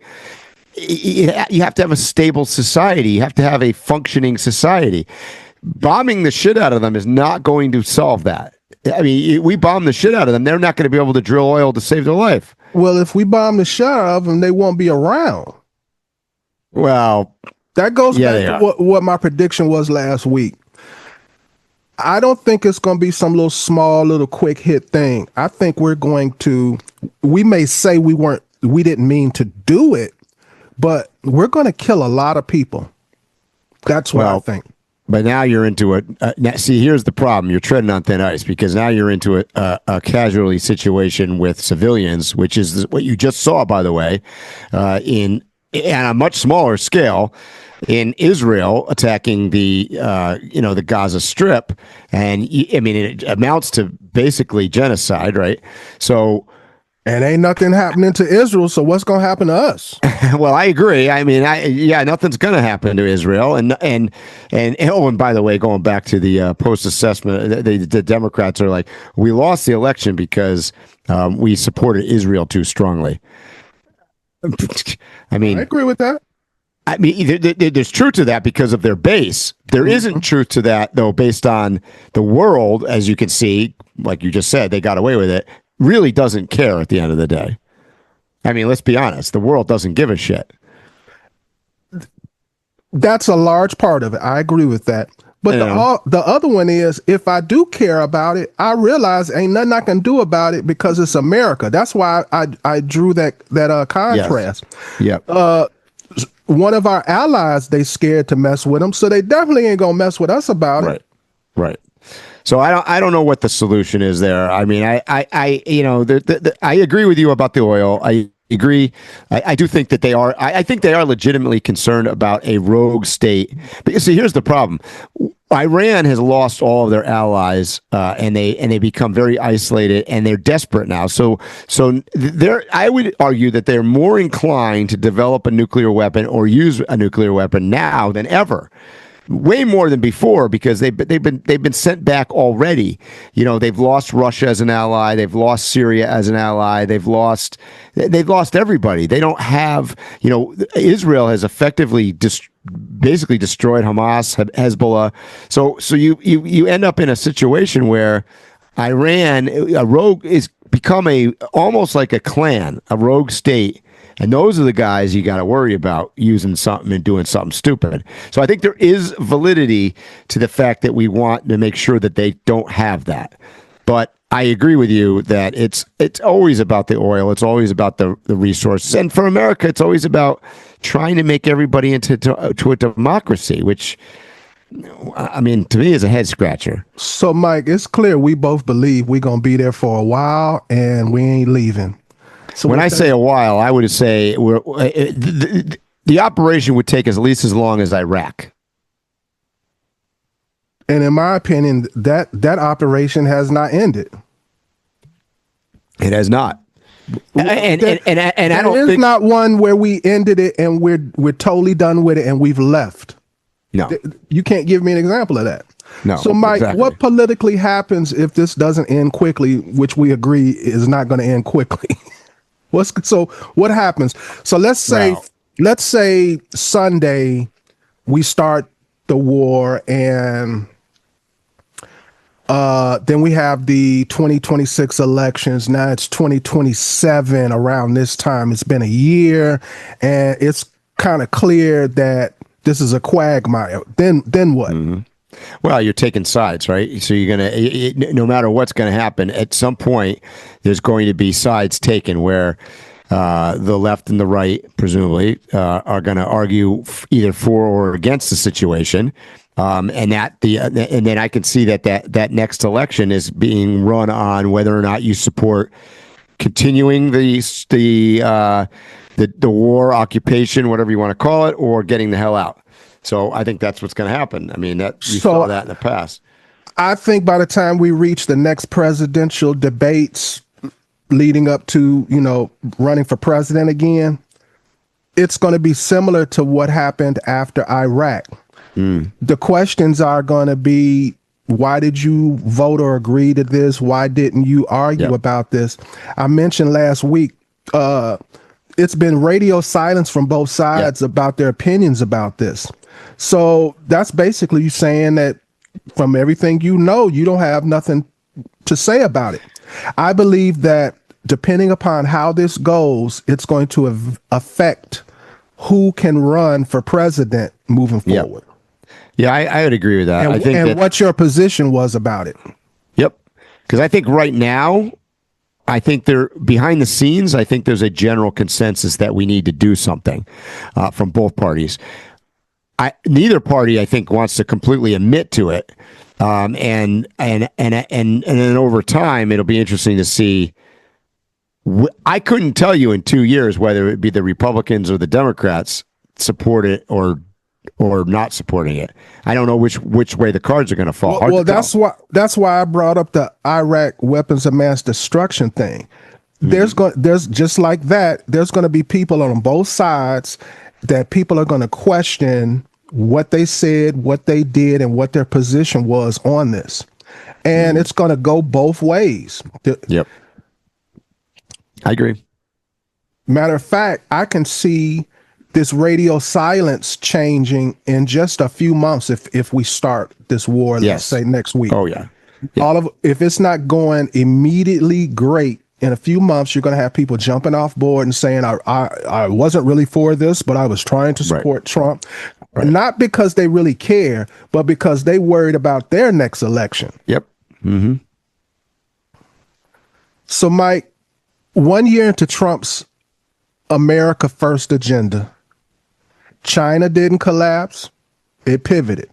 you have to have a stable society. You have to have a functioning society. Bombing the shit out of them is not going to solve that. I mean, we bomb the shit out of them, they're not going to be able to drill oil to save their life. Well, if we bomb the shit out of them, they won't be around. Well, that goes back to what my prediction was last week. I don't think it's going to be some little small, little quick hit thing. I think we may say we didn't mean to do it, but we're going to kill a lot of people. That's what I think. But now you're into it. See, here's the problem. You're treading on thin ice because now you're into a casualty situation with civilians, which is what you just saw, by the way, on a much smaller scale in Israel attacking the Gaza Strip. And I mean, it amounts to basically genocide, right? So. And ain't nothing happening to Israel, so what's going to happen to us? Well, I agree. I mean, nothing's going to happen to Israel. And by the way, going back to the post-assessment, the Democrats are like, we lost the election because we supported Israel too strongly. I mean, I agree with that. I mean, there's truth to that because of their base. There isn't truth to that, though, based on the world, as you can see, like you just said, they got away with it. Really doesn't care at the end of the day. I mean, let's be honest. The world doesn't give a shit. That's a large part of it. I agree with that. But the other one is, if I do care about it, I realize ain't nothing I can do about it because it's America. That's why I drew that contrast. Yes. Yeah. One of our allies, they scared to mess with them, so they definitely ain't gonna mess with us about it. Right. So I don't know what the solution is there. I mean, I agree with you about the oil. I agree. I do think that they are. I think they are legitimately concerned about a rogue state. Because see, here's the problem. Iran has lost all of their allies, and they become very isolated, and they're desperate now. So I would argue that they're more inclined to develop a nuclear weapon or use a nuclear weapon now than ever. Way more than before because they've been sent back already. You know, they've lost Russia as an ally, they've lost Syria as an ally, they've lost everybody. They don't have, Israel has effectively basically destroyed Hamas, Hezbollah. So you end up in a situation where Iran, a rogue, is become almost like a clan, a rogue state. And those are the guys you got to worry about using something and doing something stupid. So I think there is validity to the fact that we want to make sure that they don't have that. But I agree with you that it's always about the oil. It's always about the resources. And for America, it's always about trying to make everybody into a democracy, which, I mean, to me is a head scratcher. So, Mike, it's clear we both believe we're going to be there for a while and we ain't leaving. So when I say a while, I would say the operation would take at least as long as Iraq. And in my opinion, that operation has not ended. It has not. And I don't think not one where we ended it and we're totally done with it and we've left. No. You can't give me an example of that. No. So, Mike, exactly. what politically happens if this doesn't end quickly, which we agree is not going to end quickly? What happens? So let's say Sunday we start the war, and then we have the 2026 elections. Now it's 2027 around this time. It's been a year, and it's kind of clear that this is a quagmire. Then what? Mm-hmm. Well, you're taking sides, right? So you're going to, no matter what's going to happen, at some point, there's going to be sides taken where the left and the right, presumably, are going to argue either for or against the situation. And then I can see that next election is being run on whether or not you support continuing the war, occupation, whatever you want to call it, or getting the hell out. So I think that's what's going to happen. I mean, saw that in the past. I think by the time we reach the next presidential debates leading up to, running for president again, it's going to be similar to what happened after Iraq. The questions are going to be, why did you vote or agree to this? Why didn't you argue about this? I mentioned last week, it's been radio silence from both sides about their opinions about this. So that's basically you saying that from everything you don't have nothing to say about it. I believe that depending upon how this goes, it's going to affect who can run for president moving forward. Yeah, I would agree with that. And, I think what your position was about it. Yep. Because I think right now, behind the scenes, I think there's a general consensus that we need to do something from both parties. Neither party, I think, wants to completely admit to it. And then over time, it'll be interesting to see. I couldn't tell you in 2 years whether it be the Republicans or the Democrats support it or not supporting it. I don't know which way the cards are going to fall. Well, that's why I brought up the Iraq weapons of mass destruction thing. There's just like that. There's going to be people on both sides that people are going to question what they said, what they did, and what their position was on this. And it's going to go both ways. Yep. I agree. Matter of fact, I can see this radio silence changing in just a few months if we start this war, let's say next week. Oh, yeah. If it's not going immediately great, in a few months, you're going to have people jumping off board and saying, I wasn't really for this, but I was trying to support Trump. Right. Not because they really care, but because they worried about their next election. Yep. Mm-hmm. So, Mike, 1 year into Trump's America First agenda, China didn't collapse. It pivoted.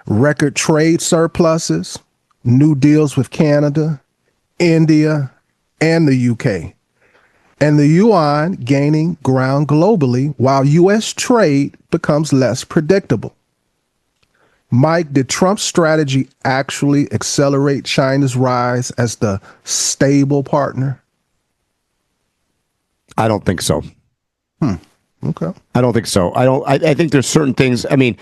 Record trade surpluses, new deals with Canada, India, and the UK. And the yuan gaining ground globally while U.S. trade becomes less predictable. Mike, did Trump's strategy actually accelerate China's rise as the stable partner? I don't think so. Okay. I don't think so. I think there's certain things. I mean,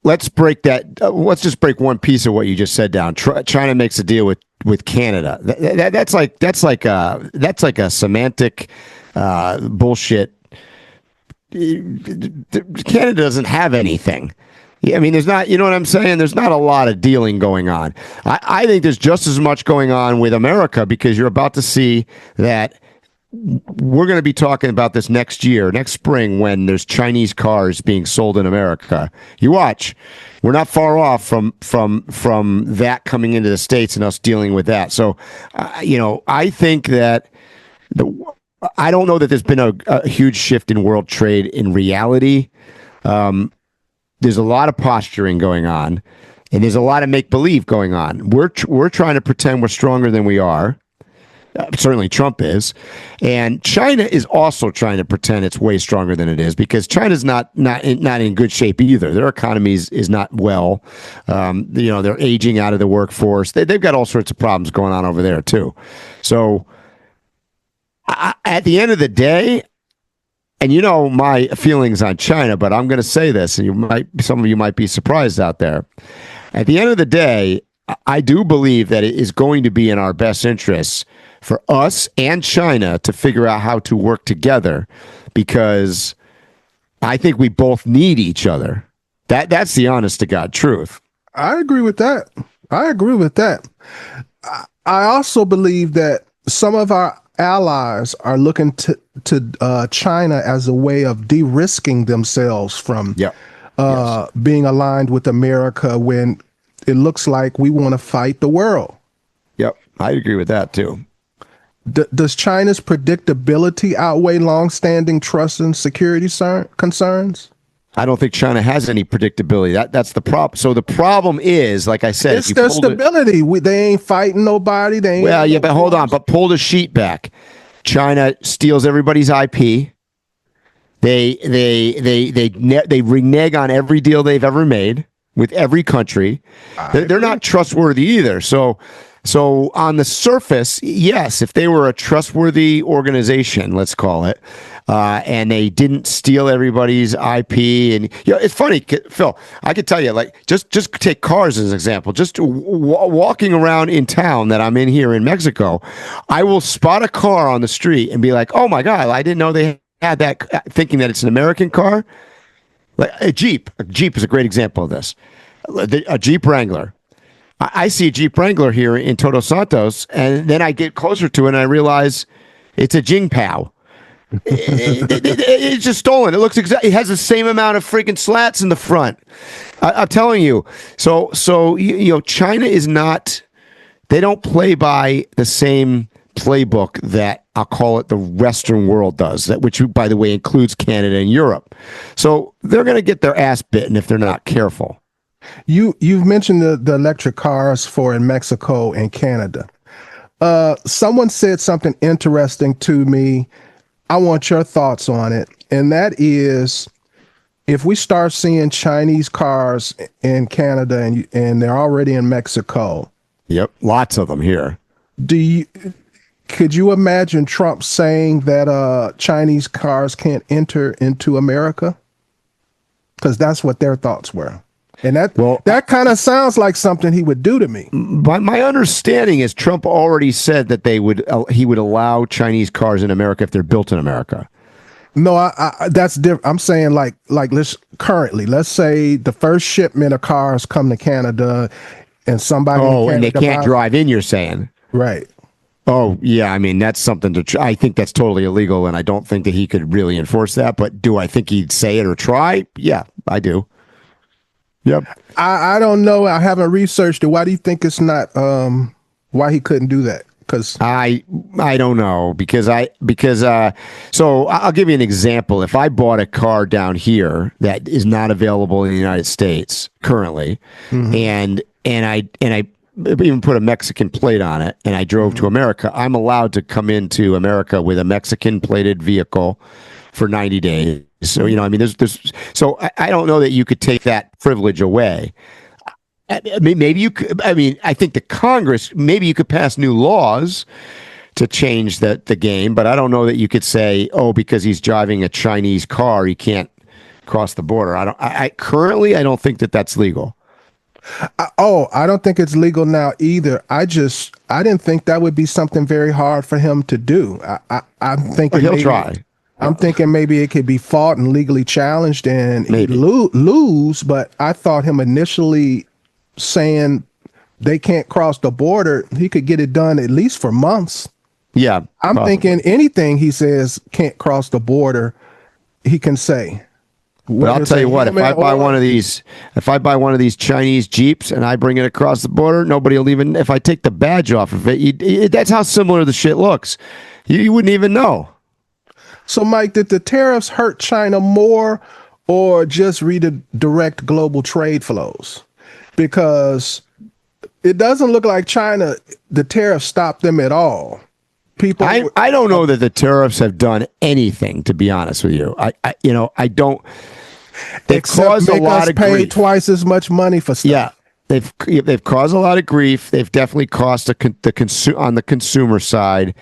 let's break that. Let's just break one piece of what you just said down. China makes a deal with Canada. That's like a semantic bullshit. Canada doesn't have anything. I mean, there's not. You know what I'm saying? There's not a lot of dealing going on. I think there's just as much going on with America because you're about to see that. We're going to be talking about this next spring, when there's Chinese cars being sold in America. You watch. We're not far off from that coming into the States and us dealing with that. So, I think that I don't know that there's been a huge shift in world trade in reality. There's a lot of posturing going on, and there's a lot of make-believe going on. We're trying to pretend we're stronger than we are. Certainly Trump is. And China is also trying to pretend it's way stronger than it is, because China's not in good shape either. Their economy is not well. They're aging out of the workforce. They've got all sorts of problems going on over there too. So at the end of the day, and you know my feelings on China, but I'm going to say this, and some of you might be surprised out there. At the end of the day, I do believe that it is going to be in our best interests for us and China to figure out how to work together, because I think we both need each other. That's the honest to God truth. I agree with that. I also believe that some of our allies are looking to China as a way of de-risking themselves from being aligned with America when it looks like we want to fight the world. Yep, I agree with that too. Does China's predictability outweigh longstanding trust and security concerns? I don't think China has any predictability. That's the problem. So the problem is, like I said, it's their stability. They ain't fighting nobody. But hold on. But pull the sheet back. China steals everybody's IP. They renege on every deal they've ever made with every country. They're not trustworthy either. So on the surface, yes, if they were a trustworthy organization, let's call it, and they didn't steal everybody's IP, and it's funny, Phil. I could tell you, like, just take cars as an example. Just walking around in town that I'm in here in Mexico, I will spot a car on the street and be like, "Oh my God, I didn't know they had that," thinking that it's an American car. Like a Jeep. A Jeep is a great example of this. A Jeep Wrangler. I see a Jeep Wrangler here in Todos Santos, and then I get closer to it and I realize it's a Jingpao. It's just stolen. It looks it has the same amount of freaking slats in the front. I'm telling you. So China is not. They don't play by the same playbook that I'll call it the Western world does. Which, by the way, includes Canada and Europe. So they're going to get their ass bitten if they're not careful. You've mentioned the electric cars in Mexico and Canada. Someone said something interesting to me. I want your thoughts on it. And that is, if we start seeing Chinese cars in Canada and they're already in Mexico. Yep. Lots of them here. Could you imagine Trump saying that Chinese cars can't enter into America? Because that's what their thoughts were. And that kind of sounds like something he would do to me. But my understanding is Trump already said that he would allow Chinese cars in America if they're built in America. No, that's different. I'm saying like let's say the first shipment of cars come to Canada, and somebody and they can't drive in. You're saying, right? Oh yeah, I mean that's something to. I think that's totally illegal, and I don't think that he could really enforce that. But do I think he'd say it or try? Yeah, I do. Yep. I don't know. I haven't researched it. Why do you think it's not? Why he couldn't do that? Because I don't know. Because so I'll give you an example. If I bought a car down here that is not available in the United States currently, and I even put a Mexican plate on it, and I drove to America, I'm allowed to come into America with a Mexican plated vehicle for 90 days. So, I mean, there's so I don't know that you could take that privilege away. Maybe you could. I mean, I think the Congress, maybe you could pass new laws to change the game, but I don't know that you could say, oh, because he's driving a Chinese car, he can't cross the border. I currently don't think that that's legal. I don't think it's legal now either. I didn't think that would be something very hard for him to do. I'm thinking he'll try. I'm thinking maybe it could be fought and legally challenged and lose, but I thought him initially saying they can't cross the border, he could get it done at least for months. Yeah. I'm thinking anything he says can't cross the border, he can say. But I'll tell you what, if I buy one of these Chinese Jeeps and I bring it across the border, nobody will even, if I take the badge off of it, that's how similar the shit looks. You wouldn't even know. So, Mike, did the tariffs hurt China more or just redirect global trade flows? Because it doesn't look like China, the tariffs stopped them at all. people. I don't know that the tariffs have done anything, to be honest with you. I don't. They've caused a lot of pay grief. Twice as much money for stuff. Yeah, they've caused a lot of grief. They've definitely cost on the consumer side.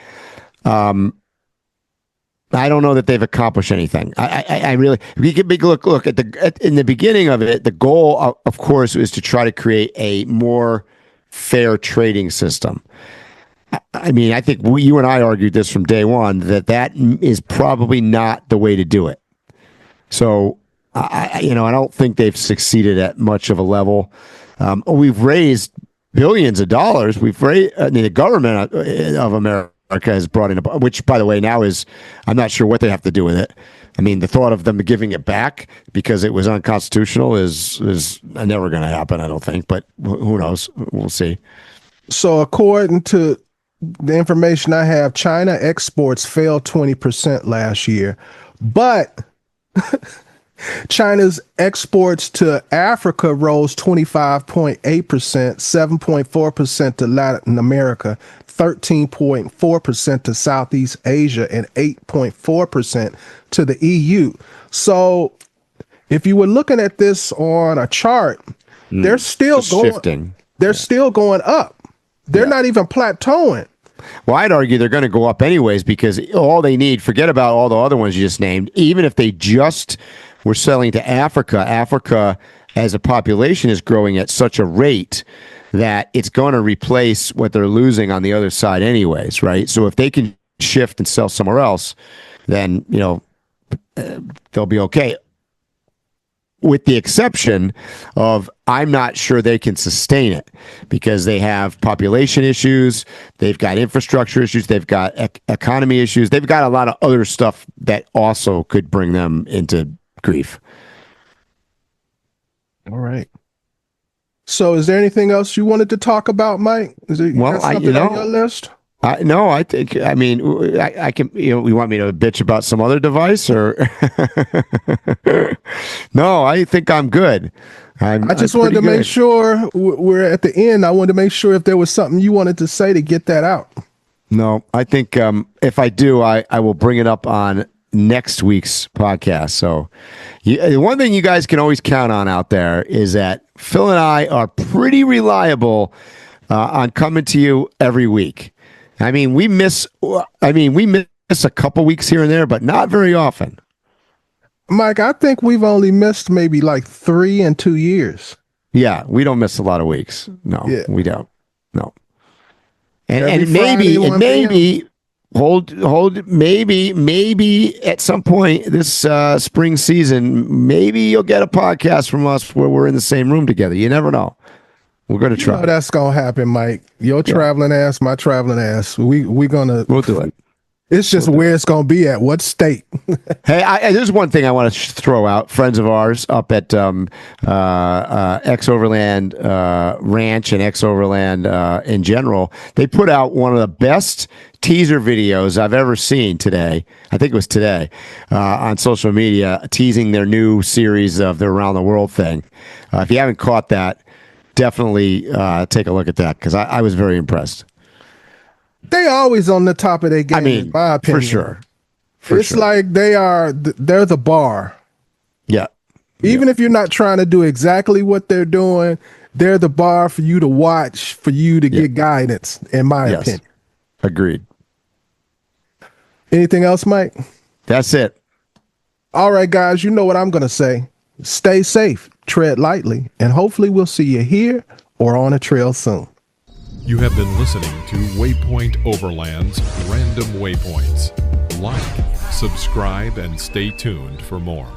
I don't know that they've accomplished anything. I really, we could look in the beginning of it. The goal, of course, is to try to create a more fair trading system. I mean, I think you and I argued this from day one that is probably not the way to do it. So, I don't think they've succeeded at much of a level. We've raised billions of dollars. The government of America has brought in, which, by the way, now I'm not sure what they have to do with it. I mean, the thought of them giving it back because it was unconstitutional is never going to happen, I don't think. But who knows? We'll see. So, according to the information I have, China exports fell 20% last year, but China's exports to Africa rose 25.8%, 7.4% to Latin America, 13.4% to Southeast Asia, and 8.4% to the EU. So if you were looking at this on a chart, they're still shifting. They're still going up. They're not even plateauing. Well, I'd argue they're going to go up anyways because all they need, forget about all the other ones you just named, even if they just were selling to Africa as a population is growing at such a rate that it's going to replace what they're losing on the other side anyways, right? So if they can shift and sell somewhere else, then, they'll be okay. With the exception of, I'm not sure they can sustain it because they have population issues, they've got infrastructure issues, they've got economy issues, they've got a lot of other stuff that also could bring them into grief. All right. So is there anything else you wanted to talk about, Mike? Is there something on your list? No, I think, I mean, I can, you want me to bitch about some other device or? No, I think I'm good. I just wanted to make sure we're at the end. I wanted to make sure if there was something you wanted to say to get that out. No, I think if I do, I will bring it up on next week's podcast. So one thing you guys can always count on out there is that Phil and I are pretty reliable on coming to you every week. I mean, we miss a couple weeks here and there, but not very often. Mike, I think we've only missed maybe like 3 in 2 years. Yeah, we don't miss a lot of weeks. No, we don't. No. And maybe maybe at some point this spring season, maybe you'll get a podcast from us where we're in the same room together. You never know. We're going to try. That's going to happen, Mike. Your traveling ass, my traveling ass. We'll do it. It's just where it's going to be at. What state? Hey, there's one thing I want to throw out. Friends of ours up at X-Overland Ranch and X-Overland in general, they put out one of the best teaser videos I've ever seen today. I think it was today on social media, teasing their new series of the Around the World thing. If you haven't caught that, definitely take a look at that because I was very impressed. They always on the top of their game, in my opinion. For sure. It's like they're the bar. Yeah. Even if you're not trying to do exactly what they're doing, they're the bar for you to watch, for you to get guidance, in my opinion. Agreed. Anything else, Mike? That's it. All right, guys, you know what I'm going to say. Stay safe, tread lightly, and hopefully we'll see you here or on a trail soon. You have been listening to Waypoint Overland's Random Waypoints. Like, subscribe, and stay tuned for more.